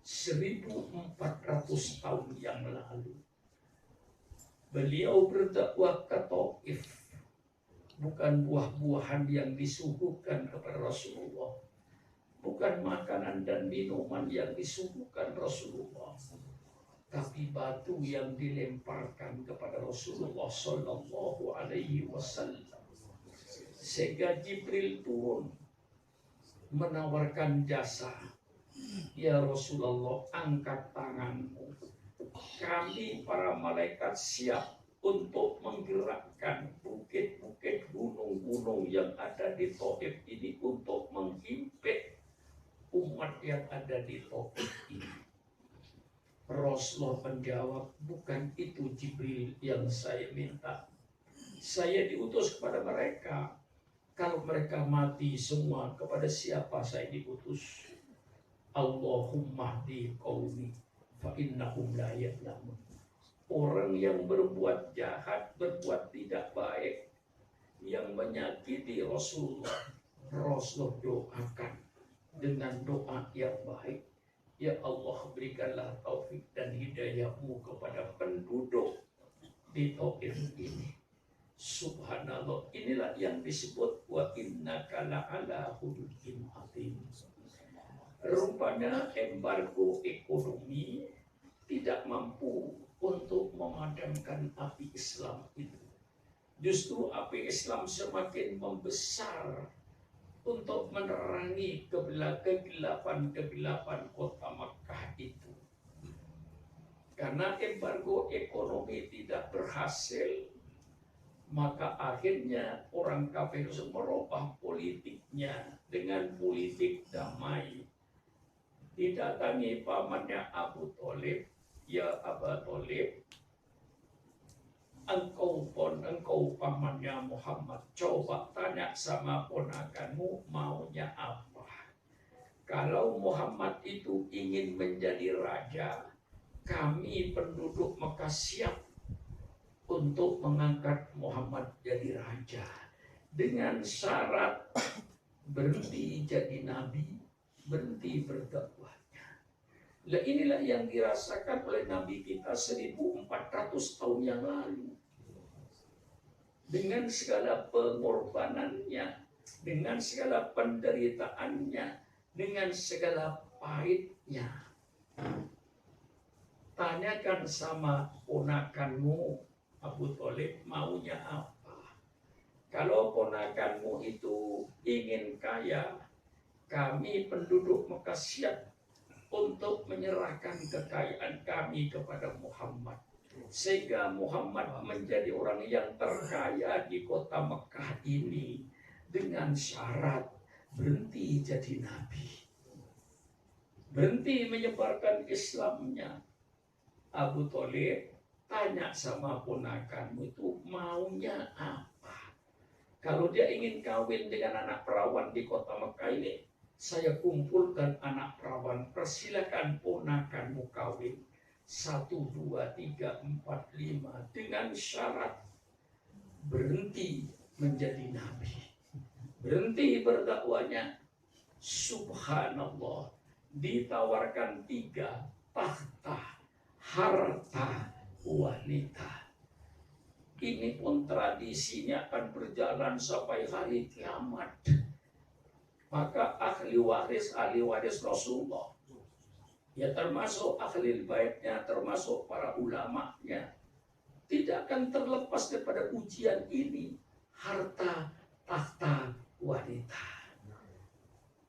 1400 tahun yang lalu. Beliau berdakwah ke Taif, bukan buah-buahan yang disuguhkan kepada Rasulullah, bukan makanan dan minuman yang disuguhkan Rasulullah, tapi batu yang dilemparkan kepada Rasulullah Sallallahu Alaihi Wasallam. Sehingga Jibril turun menawarkan jasa. Ya Rasulullah, angkat tanganmu. Kami para malaikat siap untuk menggerakkan bukit-bukit, gunung-gunung yang ada di Taif ini untuk menghimpit umat yang ada di Taif ini. Rasulullah menjawab, bukan itu Jibril yang saya minta. Saya diutus kepada mereka. Kalau mereka mati semua, kepada siapa saya diutus? Allahumma di qaumi fa innahum la ya'lamun. Orang yang berbuat jahat, berbuat tidak baik, yang menyakiti Rasulullah, Rasulullah doakan dengan doa yang baik. Ya Allah, berikanlah taufik dan hidayahmu kepada penduduk di Taif ini. Subhanallah, inilah yang disebut wa innaka la'ala khuluqin azim. Rupanya embargo ekonomi tidak mampu untuk memadamkan api Islam itu. Justru api Islam semakin membesar untuk menerangi kegelapan-kegelapan kota Makkah itu. Karena embargo ekonomi tidak berhasil, maka akhirnya orang kafir merubah politiknya dengan politik damai. Didatangi pamannya Abu Thalib, ya Abu Thalib, engkau pamannya Muhammad, coba tanya sama ponakanmu maunya apa. Kalau Muhammad itu ingin menjadi raja, kami penduduk Mekah siap untuk mengangkat Muhammad jadi raja dengan syarat berhenti jadi nabi, berhenti berdakwahnya. Nah, inilah yang dirasakan oleh Nabi kita 1400 tahun yang lalu. Dengan segala pengorbanannya, dengan segala penderitaannya, dengan segala pahitnya. Tanyakan sama ponakanmu Abu Thalib maunya apa. Kalau ponakanmu itu ingin kaya, kami penduduk Mekah siap untuk menyerahkan kekayaan kami kepada Muhammad. Sehingga Muhammad menjadi orang yang terkaya di kota Mekah ini dengan syarat berhenti jadi nabi. Berhenti menyebarkan Islamnya. Abu Thalib tanya sama ponakanmu itu maunya apa. Kalau dia ingin kawin dengan anak perawan di kota Mekah ini, saya kumpulkan anak perawan, persilakan ponakanmu kawin 1, 2, 3, 4, 5 dengan syarat berhenti menjadi nabi, berhenti berdakwanya. Subhanallah, ditawarkan 3 tahta, harta, wanita. Ini pun tradisinya akan berjalan sampai hari kiamat. Maka ahli waris Rasulullah, ya termasuk ahli baitnya, termasuk para ulamanya, tidak akan terlepas daripada ujian ini, harta, tahta, wanita.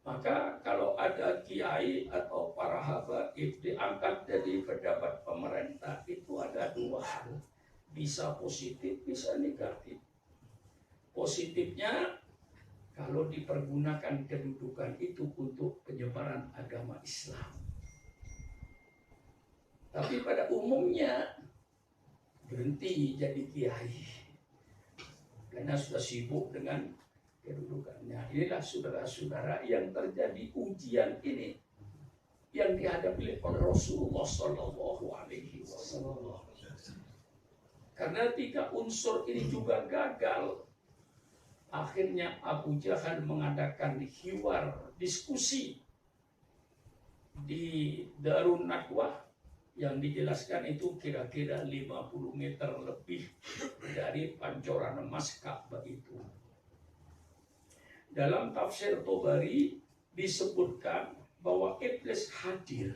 Maka kalau ada kiai atau para habaib diangkat jadi pejabat pemerintah, itu ada 2 hal. Bisa positif, bisa negatif. Positifnya, kalau dipergunakan kedudukan itu untuk penyebaran agama Islam. Tapi pada umumnya, berhenti jadi kiai. Karena sudah sibuk dengan kedudukannya. Inilah saudara-saudara yang terjadi ujian ini yang dihadapi oleh Rasulullah Shallallahu Alaihi Wasallam. Karena 3 unsur ini juga gagal, akhirnya Abu Jahal mengadakan hiwar, diskusi di Darun Nadwah yang dijelaskan itu kira-kira 50 meter lebih dari pancoran emas Ka'bah itu. Dalam tafsir Tobari disebutkan bahwa iblis hadir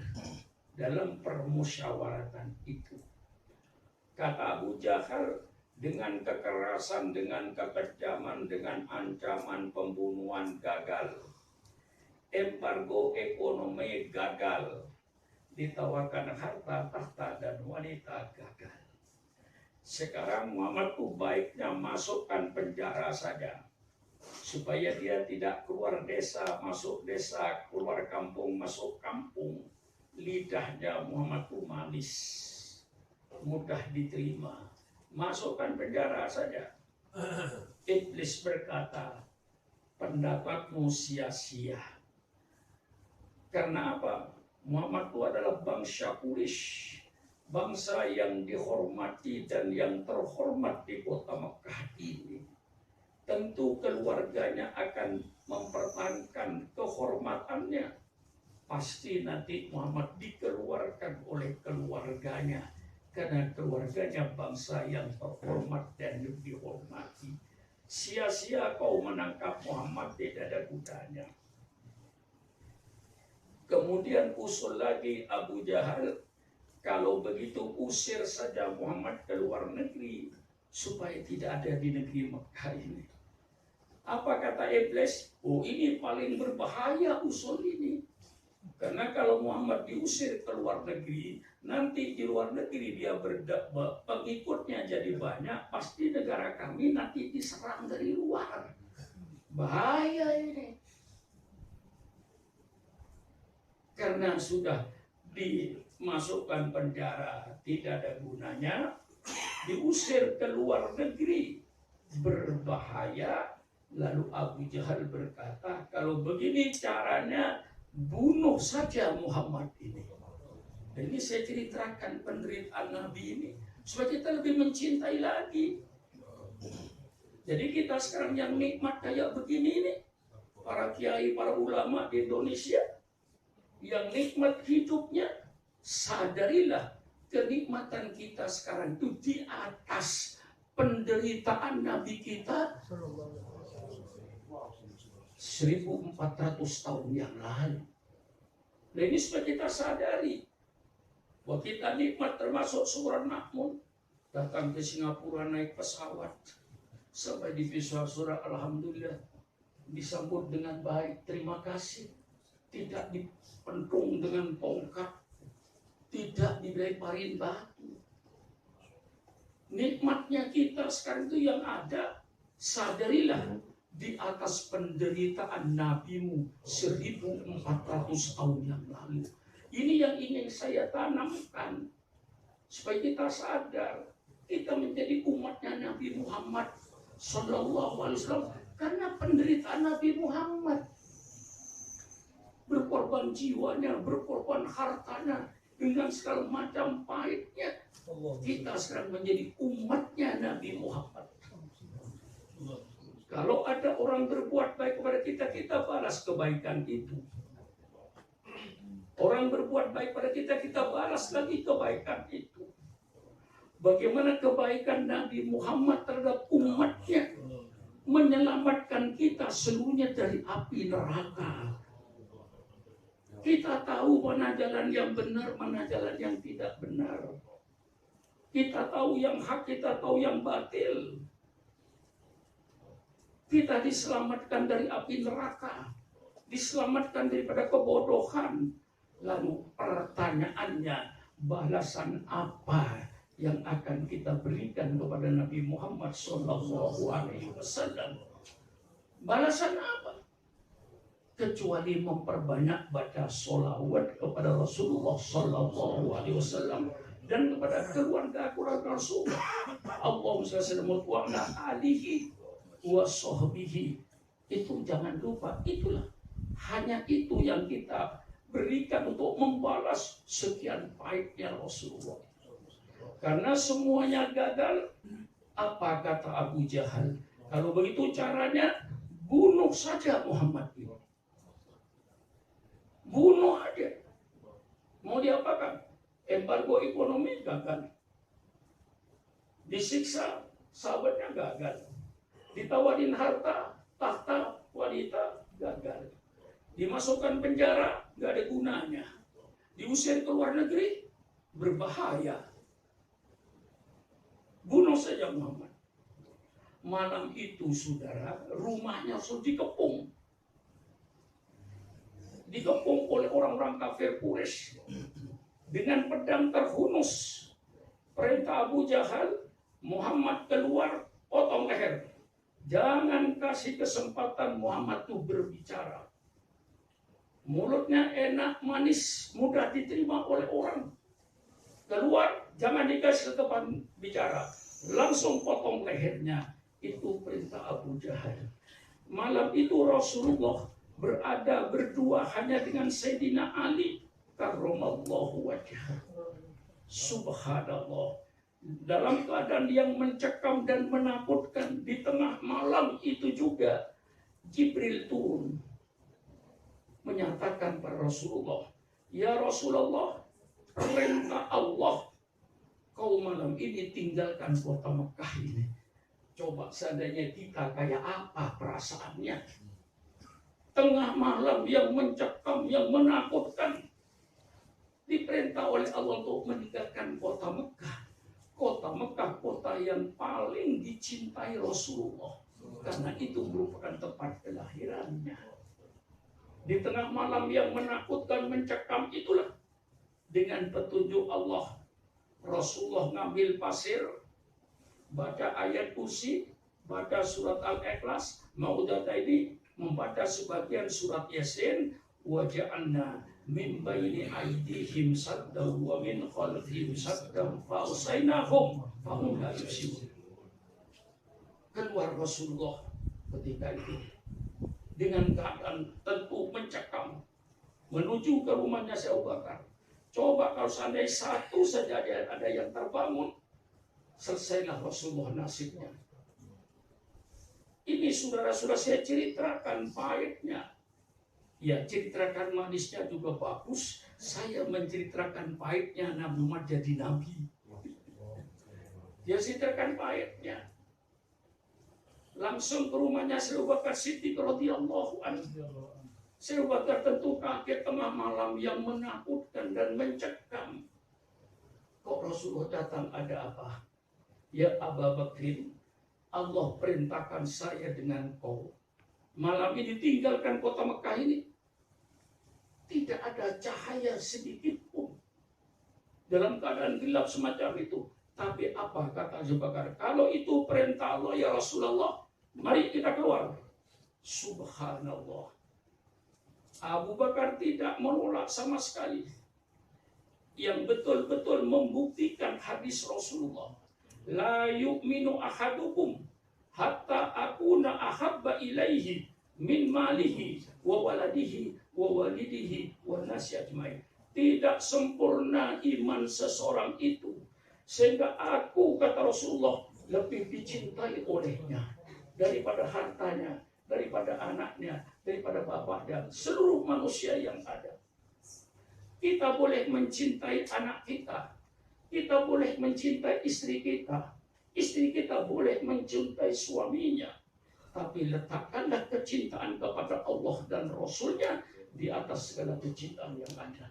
dalam permusyawaratan itu. Kata Abu Jahal, dengan kekerasan, dengan kekejaman, dengan ancaman pembunuhan gagal. Embargo ekonomi gagal. Ditawarkan harta, tahta, dan wanita gagal. Sekarang Muhammad itu baiknya masukkan penjara saja. Supaya dia tidak keluar desa, masuk desa, keluar kampung, masuk kampung. Lidahnya Muhammad itu manis, mudah diterima. Masukkan penjara saja. Iblis berkata, pendapatmu sia-sia. Karena apa? Muhammad itu adalah bangsa Quraisy, bangsa yang dihormati dan yang terhormat di kota Mekah ini. Tentu keluarganya akan mempertahankan kehormatannya. Pasti nanti Muhammad dikeluarkan oleh keluarganya. Karena keluarganya bangsa yang terhormat dan dihormati. Sia-sia kau menangkap Muhammad, tidak ada gunanya. Kemudian usul lagi Abu Jahal, Kalau begitu usir saja Muhammad ke luar negeri supaya tidak ada di negeri Mekah ini. Apa kata iblis? Oh, ini paling berbahaya usul ini. Karena kalau Muhammad diusir ke luar negeri, nanti di luar negeri dia pengikutnya jadi banyak, pasti negara kami nanti diserang dari luar. Bahaya ini. Karena sudah dimasukkan penjara, tidak ada gunanya, diusir ke luar negeri, berbahaya. Lalu Abu Jahal berkata, kalau begini caranya, bunuh saja Muhammad ini. Dan ini saya ceritakan penderitaan Nabi ini, supaya kita lebih mencintai lagi. Jadi kita sekarang yang nikmat kayak begini ini, para kiai, para ulama di Indonesia, yang nikmat hidupnya, sadarilah kenikmatan kita sekarang itu di atas penderitaan Nabi kita 1400 tahun yang lalu. Nah ini supaya kita sadari bahwa kita nikmat termasuk Surah Makmun. Datang ke Singapura naik pesawat sampai di Surah Alhamdulillah disambut dengan baik, terima kasih. Tidak dipentung dengan tongkat, tidak dilemparin batu. Nikmatnya kita sekarang itu yang ada, sadarilah di atas penderitaan nabimu 1400 tahun yang lalu. Ini yang ingin saya tanamkan, supaya kita sadar kita menjadi umatnya Nabi Muhammad Sallallahu Alaihi Wasallam karena penderitaan Nabi Muhammad. Berkorban jiwanya, berkorban hartanya, dengan segala macam pahitnya. Kita sekarang menjadi umatnya Nabi Muhammad. Kalau ada orang berbuat baik kepada kita, kita balas kebaikan itu. Orang berbuat baik pada kita, kita balas lagi kebaikan itu. Bagaimana kebaikan Nabi Muhammad terhadap umatnya menyelamatkan kita seluruhnya dari api neraka. Kita tahu mana jalan yang benar, mana jalan yang tidak benar. Kita tahu yang hak, kita tahu yang batil. Kita diselamatkan dari api neraka, diselamatkan daripada kebodohan. Lalu pertanyaannya, balasan apa yang akan kita berikan kepada Nabi Muhammad Sallallahu Alaihi Wasallam? Balasan apa? Kecuali memperbanyak baca sholawat kepada Rasulullah Sallallahu Alaihi Wasallam dan kepada keluarga Rasulullah. Allahumma shalli wa ala alihi wa sahbihi. Itu jangan lupa, itulah hanya itu yang kita berikan untuk membalas sekian pahitnya Rasulullah. Karena semuanya gagal, apa kata Abu Jahal? Kalau begitu caranya, bunuh saja Muhammad ini. Bunuh aja. Mau diapakan? Embargo ekonomi gagal. Disiksa, sahabatnya gagal. Ditawarin harta, tahta, wanita, gagal. Dimasukkan penjara, nggak ada gunanya. Diusir ke luar negeri, berbahaya. Bunuh saja Muhammad. Malam itu saudara, rumahnya sudah dikepung. Dikepung oleh orang-orang kafir Quraisy dengan pedang terhunus. Perintah Abu Jahal, Muhammad keluar, potong leher. Jangan kasih kesempatan Muhammad itu berbicara. Mulutnya enak, manis, mudah diterima oleh orang. Keluar, jangan dikasih kesempatan bicara. Langsung potong lehernya. Itu perintah Abu Jahal. Malam itu Rasulullah berada berdua hanya dengan Sayyidina Ali karramallahu wajhah. Subhanallah. Dalam keadaan yang mencekam dan menakutkan, di tengah malam itu juga Jibril turun menyatakan pada Rasulullah, ya Rasulullah, perintah Allah, kau malam ini tinggalkan kota Mekah ini. Coba seandainya kita kayak apa perasaannya? Tengah malam yang mencekam, yang menakutkan, diperintah oleh Allah untuk meninggalkan kota Mekah. Kota Mekah, kota yang paling dicintai Rasulullah, karena itu merupakan tempat kelahirannya. Di tengah malam yang menakutkan, mencekam itulah, dengan petunjuk Allah, Rasulullah ngambil pasir, baca ayat kursi, baca surat Al-Ikhlas, Ma'udataini, membaca sebagian surat Yasin, waja'alna min baini aydihim saddan wa min khalfihim saddan fa'usainahum fahum la yubsirun. Keluar Rasulullah ketika itu dengan keadaan tentu mencekam menuju ke rumahnya Abu Bakar. Coba kalau seandainya satu saja ada yang terbangun, selesailah Rasulullah nasibnya. Ini saudara-saudara saya ceritakan pahitnya. Ya, ceritakan manisnya juga bagus. Saya menceritakan pahitnya Nabi Muhammad jadi Nabi. Dia ceritakan pahitnya. Langsung ke rumahnya Abu Bakar Siddiq radhiyallahu anhu. Abu Bakar tentu kaget tengah malam yang menakutkan dan mencekam. Kok Rasulullah datang, ada apa? Ya Abu Bakrin, Allah perintahkan saya dengan kau malam ini tinggalkan kota Mekah ini. Tidak ada cahaya sedikit pun. Dalam keadaan gelap semacam itu. Tapi apa kata Abu Bakar? Kalau itu perintah Allah ya Rasulullah, mari kita keluar. Subhanallah. Abu Bakar tidak menolak sama sekali. Yang betul-betul membuktikan hadis Rasulullah. La yu'minu ahadukum hatta akuna ahabba ilaihi min malihi wa waladihi wa walidihi wa nasi ajmain. Tidak sempurna iman seseorang itu sehingga aku, kata Rasulullah, lebih dicintai olehnya daripada hartanya, daripada anaknya, daripada bapak dan seluruh manusia yang ada. Kita boleh mencintai anak kita, kita boleh mencintai istri kita boleh mencintai suaminya, tapi letakkanlah kecintaan kepada Allah dan Rasulnya di atas segala kecintaan yang ada.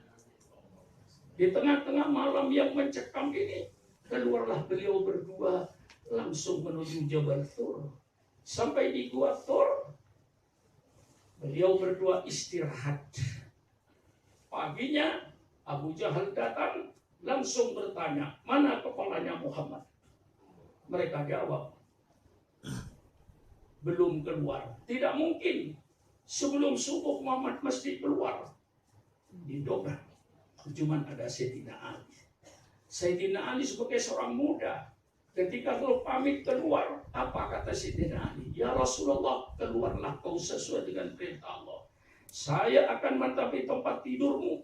Di tengah-tengah malam yang mencekam ini, keluarlah beliau berdua langsung menuju Jabal Thur. Sampai di Gua Thur, beliau berdua istirahat. Paginya Abu Jahal datang langsung bertanya, mana kepalanya Muhammad? Mereka jawab, belum keluar. Tidak mungkin. Sebelum subuh Muhammad mesti keluar. Didobrak. Cuman ada Sayyidina Ali. Sayyidina Ali sebagai seorang muda, ketika beliau pamit keluar, apa kata Sayyidina Ali? Ya Rasulullah, keluarlah kau sesuai dengan perintah Allah. Saya akan menetapi tempat tidurmu.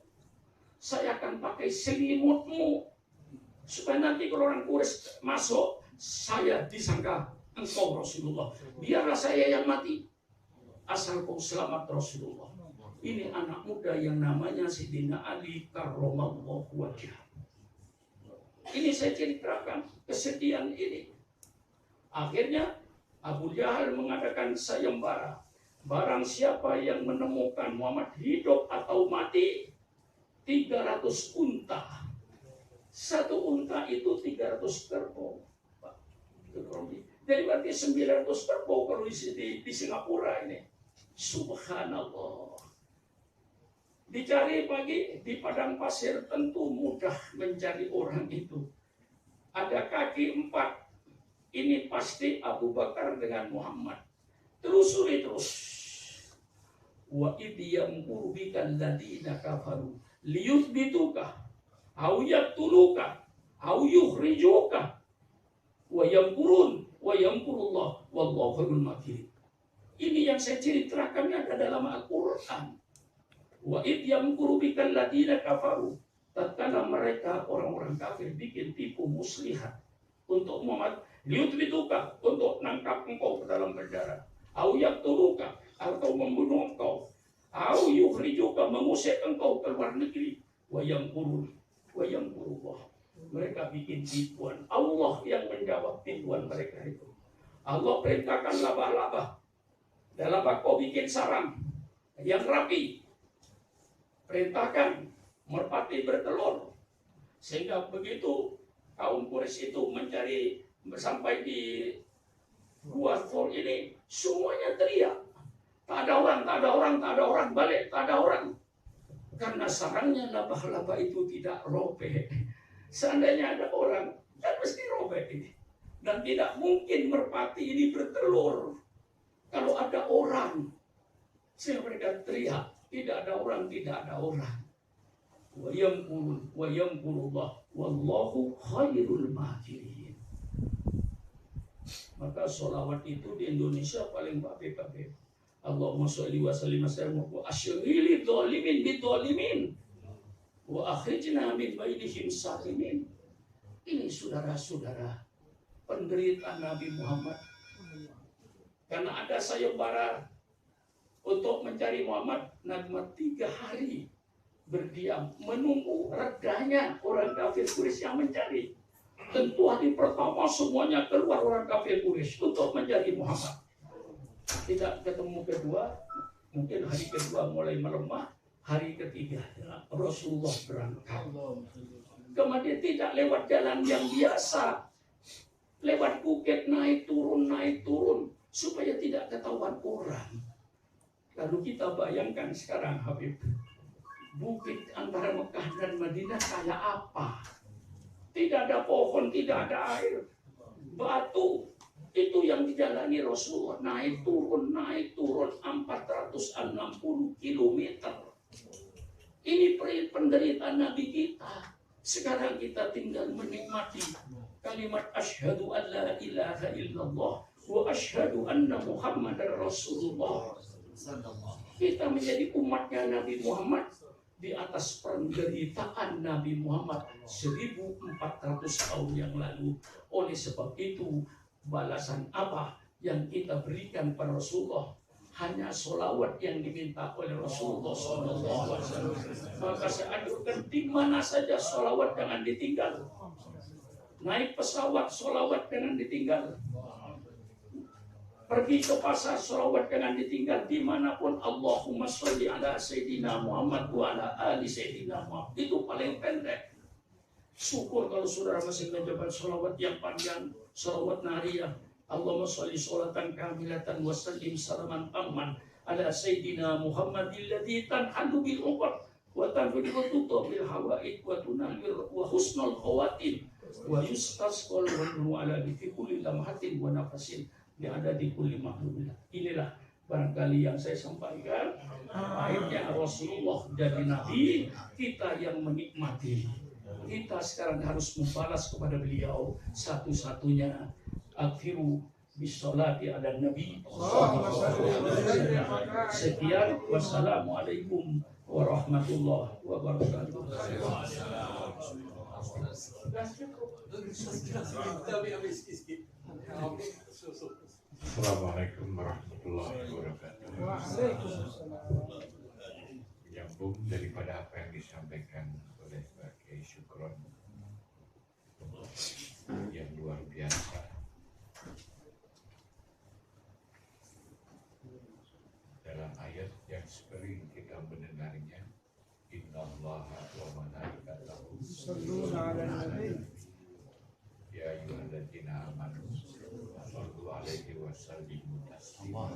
Saya akan pakai selimutmu. Supaya nanti kalau orang Quraisy masuk, saya disangka engkau Rasulullah. Biarlah saya yang mati, asal kau selamat Rasulullah. Ini anak muda yang namanya Sayyidina Ali karramallahu wajhah. Ini saya ceritakan kesedihan ini. Akhirnya Abu Jahal mengadakan sayembara. Barang siapa yang menemukan Muhammad hidup atau mati, 300 unta. Satu unta itu 300 kerbau. Jadi berarti 900 kerbau kalau di Singapura ini. Subhanallah. Dicari pagi di padang pasir, tentu mudah mencari orang itu. Ada kaki 4. Ini pasti Abu Bakar dengan Muhammad. Telusuri terus. Wa idiyam kurbikan ladina kafaru liyuthbituka au yaqtuluka au yukhrijuka wa yamkurun wa yamkurullah wallahu khairul makirin. Ini yang saya ceritakan ada dalam Al-Qur'an. Wa id yamkuru bikal ladina kafaru. Tatkala mereka orang-orang kafir bikin tipu muslihat untuk Muhammad, liyuthbituka, untuk nangkap engkau ke dalam penjara, au yaqtuluka, atau membunuh engkau, au yukhrijuka, mengusir engkau ke luar negeri, wa yamkurun wa yamkurullah. Mereka bikin tipuan. Allah yang menjawab tipuan mereka itu. Allah perintahkan laba-laba. Dalam kau bikin sarang yang rapi. Perintahkan merpati bertelur. Sehingga begitu kaum Quraisy itu mencari sampai di Gua Thor ini, semuanya teriak. Tak ada orang, tak ada orang, tak ada orang, balik, tak ada orang. Karena sarangnya laba-laba itu tidak robek. Seandainya ada orang, kan mesti robek ini. Dan tidak mungkin merpati ini bertelur kalau ada orang. Sehingga mereka teriak, tidak ada orang, tidak ada orang. Wa yamkurullah wallahu khairul makirin. Maka sholawat itu di Indonesia paling babe-babe. Allahumma sholli wa sallim wa asyghili dzalimin bi dzalimin wa akhrijna min bainihim salimin. Ini saudara-saudara penderitaan Nabi Muhammad. Karena ada sayembara untuk mencari Muhammad, Nabi 3 hari berdiam menunggu redanya orang kafir Quraisy yang mencari. Tentu hari pertama semuanya keluar orang kafir Quraisy untuk mencari Muhammad. Tidak ketemu kedua, mungkin hari kedua mulai melemah, hari ketiga Rasulullah berangkat. Kemudian tidak lewat jalan yang biasa, lewat bukit naik turun supaya tidak ketahuan orang. Lalu kita bayangkan sekarang Habib, bukit antara Mekah dan Madinah kayak apa? Tidak ada pohon, tidak ada air, batu. Itu yang dijalani Rasulullah, naik turun 460 kilometer. Ini penderitaan Nabi kita. Sekarang kita tinggal menikmati kalimat asyhadu an la ilaha illallah wa asyhadu anna Muhammadar Rasulullah. Kita menjadi umatnya Nabi Muhammad di atas penderitaan Nabi Muhammad 1400 tahun yang lalu. Oleh sebab itu, balasan apa yang kita berikan pada Rasulullah? Hanya sholawat yang diminta oleh Rasulullah SAW. Maka saya anjurkan di mana saja sholawat jangan ditinggal. Naik pesawat sholawat jangan ditinggal. Pergi ke pasar sholawat jangan ditinggal. Dimanapun Allahumma sholli ala Sayyidina Muhammad wa ala ali Sayyidina Muhammad. Itu paling pendek. Syukur kalau saudara masih menjabat sholawat yang panjang, sholawat nariyah. Allahumma sholli sholatan kamilatan wa sallim salaman amman ala Sayyidina Muhammadil ladzi tanhalu bil uqad wa tanfidu bil hawaid wa tunawwir wa husnul khawatim wa yustasqal wa ala fi kulli lamhatin wa nafasin yang ada di kulli makhluk. Inilah barangkali yang saya sampaikan. Akhirnya Rasulullah jadi Nabi, kita yang menikmati. Kita sekarang harus membalas kepada beliau satu-satunya. Akhiru bisolati ala Nabi. Sekian, wassalamualaikum warahmatullahi wabarakatuh. Assalamualaikum warahmatullahi wabarakatuh. Menyambung daripada apa yang disampaikan oleh Pak Kiai Syukron yang luar biasa. Dalam ayat yang sering kita mendengarnya, Innallaha wa malaikatahu yusholluna 'alan nabi ya ayyuhalladzina amanu shallu 'alaihi wa sallimu taslima.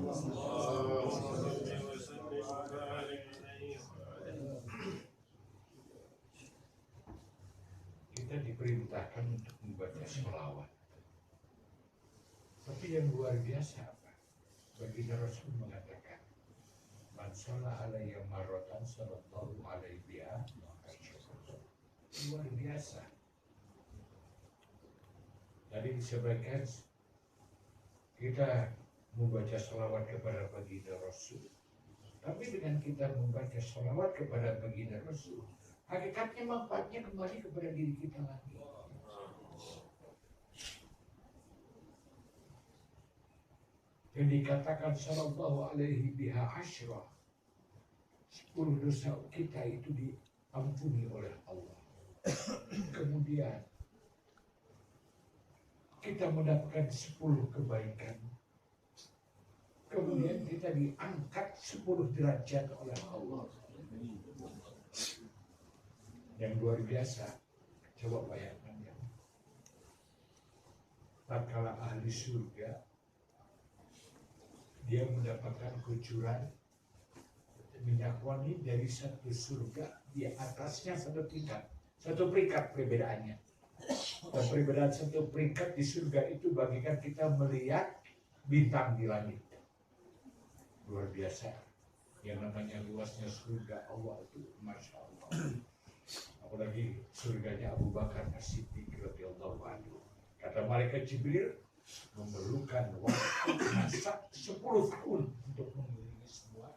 Kita diperintahkan untuk membaca sholawat. Tapi yang luar biasa apa? Baginda Rasul mengatakan, man sholla alayya marratan sallallahu alaihi biha. Luar biasa. Tadi disebutkan kita membaca sholawat kepada baginda Rasul. Tapi dengan kita membaca sholawat kepada baginda Rasul, hakikatnya manfaatnya kembali kepada diri kita lagi. Yang dikatakan sallallahu alaihi biha asyra, 10 dosa kita itu diampuni oleh Allah. Kemudian kita mendapatkan 10 kebaikan. Kemudian kita diangkat 10 derajat oleh Allah. yang luar biasa. Coba bayangkan ya, tatkala ahli surga dia mendapatkan kucuran minyak wangi dari satu surga, di atasnya satu peringkat perbedaannya. Dan perbedaan satu peringkat di surga itu bagikan kita melihat bintang di langit. Luar biasa. Yang namanya luasnya surga Allah itu Masya Allah. Apalagi surganya Abu Bakar As-Siddiq radhiyallahu anhu. Kata malaikat Jibril, memerlukan waktu 10 tahun untuk mengelilingi semua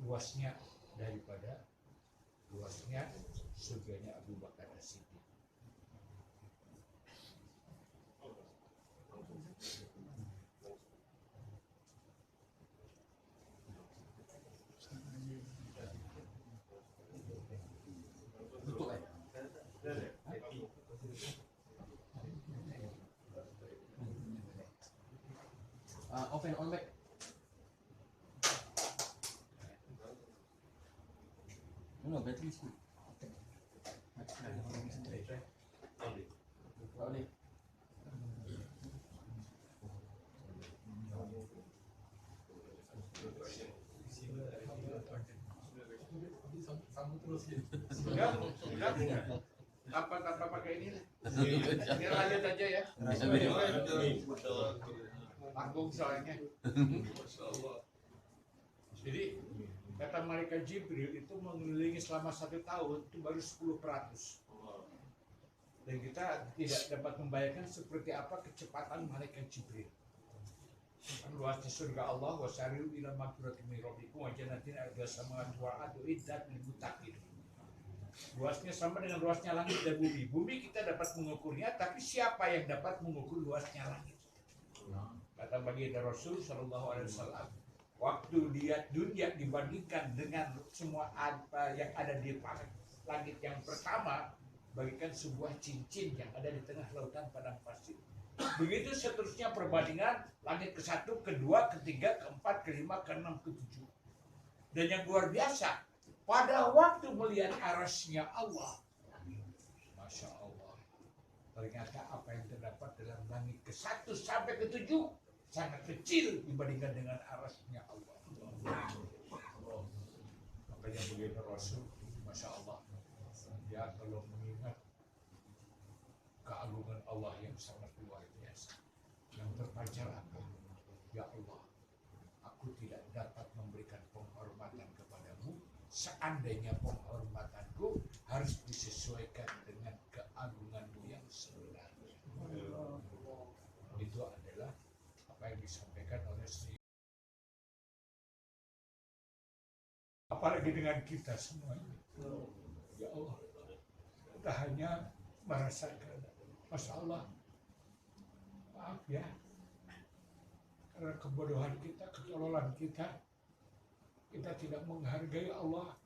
luasnya daripada luasnya surganya Abu Bakar As-Siddiq. Off and on back. No, battery is good. Boleh. Sambung terus ya. Sudah. Tanpa pakai ini. Biar lanjut aja ya. Tanggung soalnya. Jadi kata malaikat Jibril itu mengelilingi selama 1 tahun itu baru 10%. Dan kita tidak dapat membayangkan seperti apa kecepatan malaikat Jibril. Luasnya surga Allah, wasariu ila magfiratin min rabbikum wa jannatin arduha samawati wal ardu iddat lil muttaqin. Luasnya sama dengan luasnya langit dan bumi. Bumi kita dapat mengukurnya, tapi siapa yang dapat mengukur luasnya langit? Kata baginda Rasul Shallallahu Alaihi Wasallam, waktu lihat dunia dibandingkan dengan semua apa yang ada di langit yang pertama, bagikan sebuah cincin yang ada di tengah lautan padang pasir. Begitu seterusnya perbandingan langit ke-1, ke-2, ke-3, ke-4, ke-5, ke-6, ke-7. Dan yang luar biasa, pada waktu melihat arasnya Allah, Masya Allah, ternyata apa yang terdapat dalam langit ke-1 sampai ke-7 sangat kecil dibandingkan dengan arasnya Allah. Makanya begitu Rasul, Masya Allah, dia kalau mengingat keagungan Allah yang sangat luar biasa, yang terpancar apa? Ya Allah, aku tidak dapat memberikan penghormatan kepadamu seandainya penghormatanku harus disesuaikan dengan keagunganmu yang sebenarnya. Itu adalah apa yang disampaikan oleh Sri. Apalagi dengan kita semua ini. Ya Allah, kita hanya merasakan, Masya Allah, maaf ya, karena kebodohan kita, ketololan kita tidak menghargai Allah.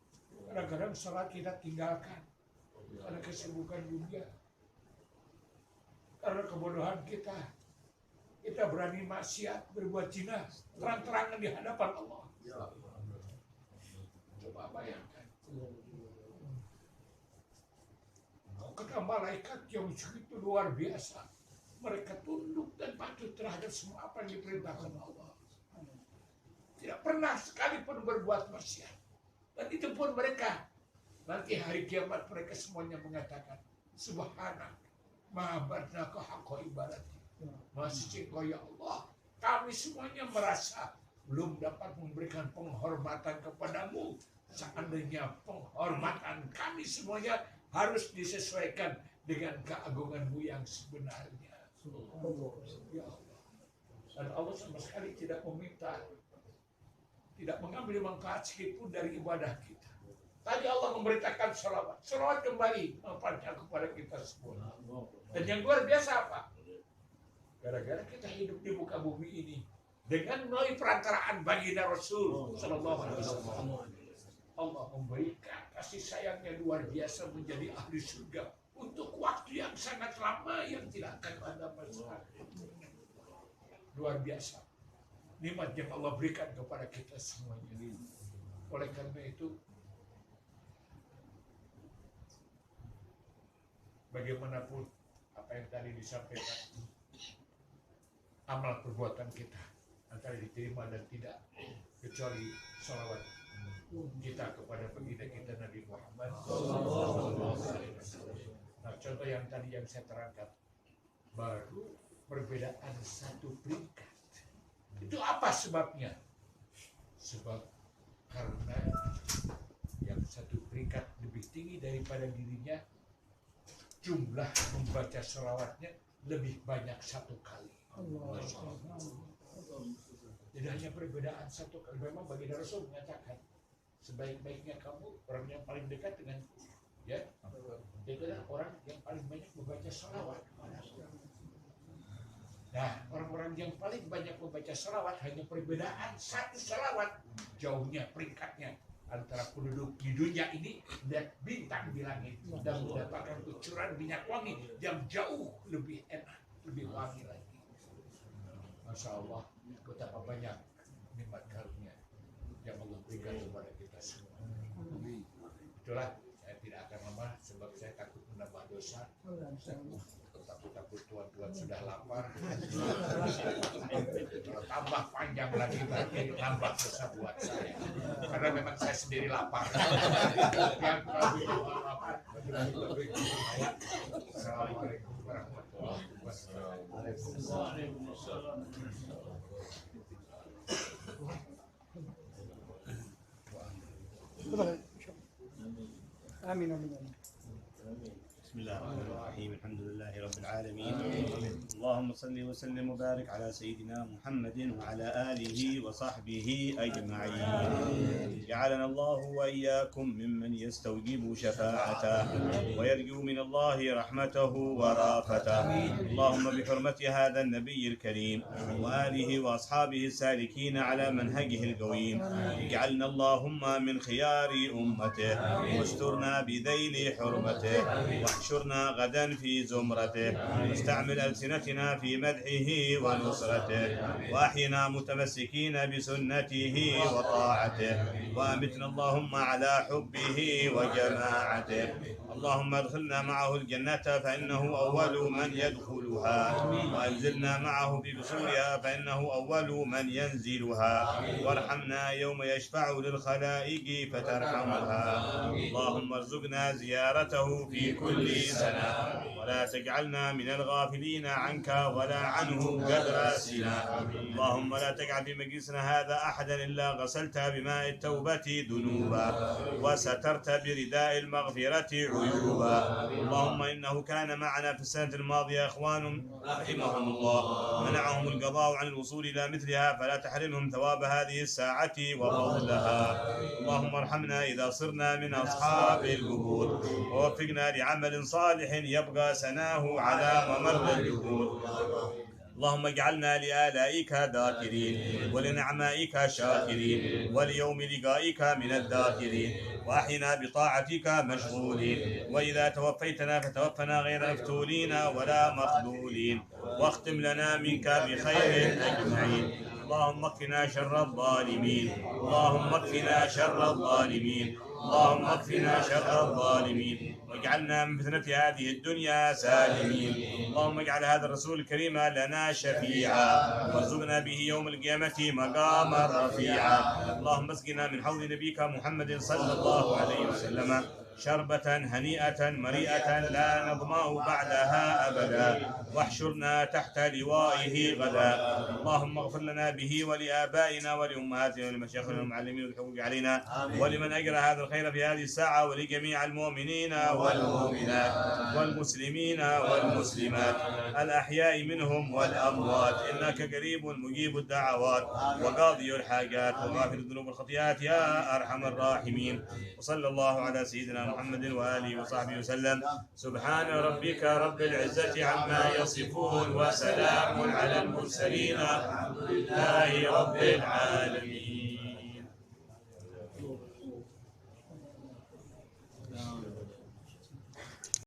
Kadang-kadang sholat kita tinggalkan karena kesibukan dunia. Karena kebodohan kita berani maksiat, berbuat zina, terang-terangan di hadapan Allah. Coba bayangkan. Kata malaikat yang begitu luar biasa, mereka tunduk dan patuh terhadap semua apa yang diperintahkan Allah. Tidak pernah sekalipun berbuat maksiat. Dan itu pun mereka nanti hari kiamat mereka semuanya mengatakan, Subhanak, maha badnaka haqqa ibadati. Maha suci Engkau ya Allah. Kami semuanya merasa belum dapat memberikan penghormatan kepadamu. Seandainya penghormatan kami semuanya harus disesuaikan dengan keagunganmu yang sebenarnya. Ya Allah. Dan Allah sama sekali tidak meminta, tidak mengambil manfaat sedikitpun dari ibadah kita. Tadi Allah memberitakan salawat kembali manfaatnya kepada kita semua. Dan yang luar biasa apa? Gara-gara kita hidup di muka bumi ini dengan melalui perantaraan baginda Rasul Sallallahu Alaihi Wasallam, Allah memberikan kasih sayangnya luar biasa menjadi ahli surga untuk waktu yang sangat lama yang tidak akan ada masalah. Luar biasa nikmat yang Allah berikan kepada kita semuanya. Oleh karena itu bagaimanapun apa yang tadi disampaikan, amal perbuatan kita antara diterima dan tidak, kecuali salawat kita kepada baginda kita Nabi Muhammad. Nah, contoh yang tadi yang saya terangkan, baru perbedaan satu peringkat. Itu apa sebabnya? Sebab karena yang satu peringkat lebih tinggi daripada dirinya, jumlah membaca selawatnya lebih banyak satu kali. Masya Allah. Jadi hanya perbedaan satu kali. Memang baginda Rasul mengatakan, sebaik-baiknya kamu orang yang paling dekat dengan ya, itu adalah orang yang paling banyak membaca selawat. Nah, orang-orang yang paling banyak membaca selawat hanya perbedaan satu selawat, jauhnya peringkatnya antara penduduk di dunia ini dan bintang di langit, dan mendapatkan kucuran minyak wangi yang jauh lebih enak, lebih wangi lagi. Masya Allah, betapa banyak nikmat karunia yang Allah berikan kepada kita semua. Itulah, saya tidak akan lama sebab saya takut menambah dosa. Takut tuan-tuan sudah lapar. Kalau tambah panjang lagi berarti tambah dosa buat saya. Karena memang saya sendiri lapar. Assalamualaikum warahmatullahi wabarakatuh. آمين آمين. بسم الله الرحمن الرحيم، الحمد لله رب العالمين، اللهم صل وسلم وبارك على سيدنا محمد وعلى آله وصحبه أجمعين. جعلنا الله وإياكم ممن يستوجب شفاعته ويرجو من الله رحمته ورافته. اللهم بحرمة هذا النبي الكريم وآله وأصحابه السالكين على منهجه القويم، اجعلنا اللهم من خيار أمته واسترنا بذيل حرمته، واحشرنا غدا في زمرته، واستعمل ألسنتنا في مدحه ونصرته، وأحينا متمسكين بسنته وطاعته، وأمتنا اللهم على حبه وجماعته. اللهم ادخلنا معه الجنة فإنه أول من يدخلها، وأنزلنا معه في بصورها فإنه أول من ينزلها، وارحمنا يوم يشفع للخلائق فترحمها. اللهم ارزقنا زيارته في كل سنة، ولا تجعلنا من الغافلين عنك ولا عنه قدر سنا. اللهم لا تجعل في مجلسنا هذا أحدا إلا غسلت بماء التوبة ذنوبا، وسترت برداء المغفرة عيوبا. اللهم إنه كان معنا في السنة الماضية إخوان رحمهم الله منعهم القضاء عن الوصول إلى مثلها، فلا تحرمهم ثواب هذه الساعة وفضلها. اللهم ارحمنا إذا صرنا من أصحاب القبور، ووفقنا لعمل صالح يبقى سناه على ممر الدهور. اللهم اجعلنا لآلائك ذاكرين، ولنعمائك شاكرين، وليوم لقائك من الذاكرين، وأحينا بطاعتك مشغولين. وإذا توفيتنا فتوفنا غير مفتولين ولا مخذولين، واختم لنا منك بخير أجمعين. اللهم اكفنا شر الظالمين، اللهم اكفنا شر الظالمين، اللهم اكفنا شر الظالمين، واجعلنا من فتنة هذه الدنيا سالمين. اللهم اجعل هذا الرسول الكريم لنا شفيعا، وارزقنا به يوم القيامة مقاما رفيعا. اللهم اسقنا من حوض نبيك محمد صلى الله عليه وسلم شربة هنيئة مريئة لا نظمأ بعدها أبدا، واحشرنا تحت لوائه غدا. اللهم اغفر لنا به ولآبائنا ولأمهاتنا ولمشايخنا والمعلمين والحقوق علينا، ولمن أجرى هذا الخير في هذه الساعة، ولجميع المؤمنين والمؤمنات والمسلمين والمسلمات الأحياء منهم والأموات، إنك قريب مجيب الدعوات وقاضي الحاجات وغافر الذنوب والخطيئات يا أرحم الراحمين. وصلى الله على سيدنا محمد وآله وصحبه وسلم. سبحان ربك رب العزة عما يصفون، وسلام على المرسلين، الحمد لله رب العالمين.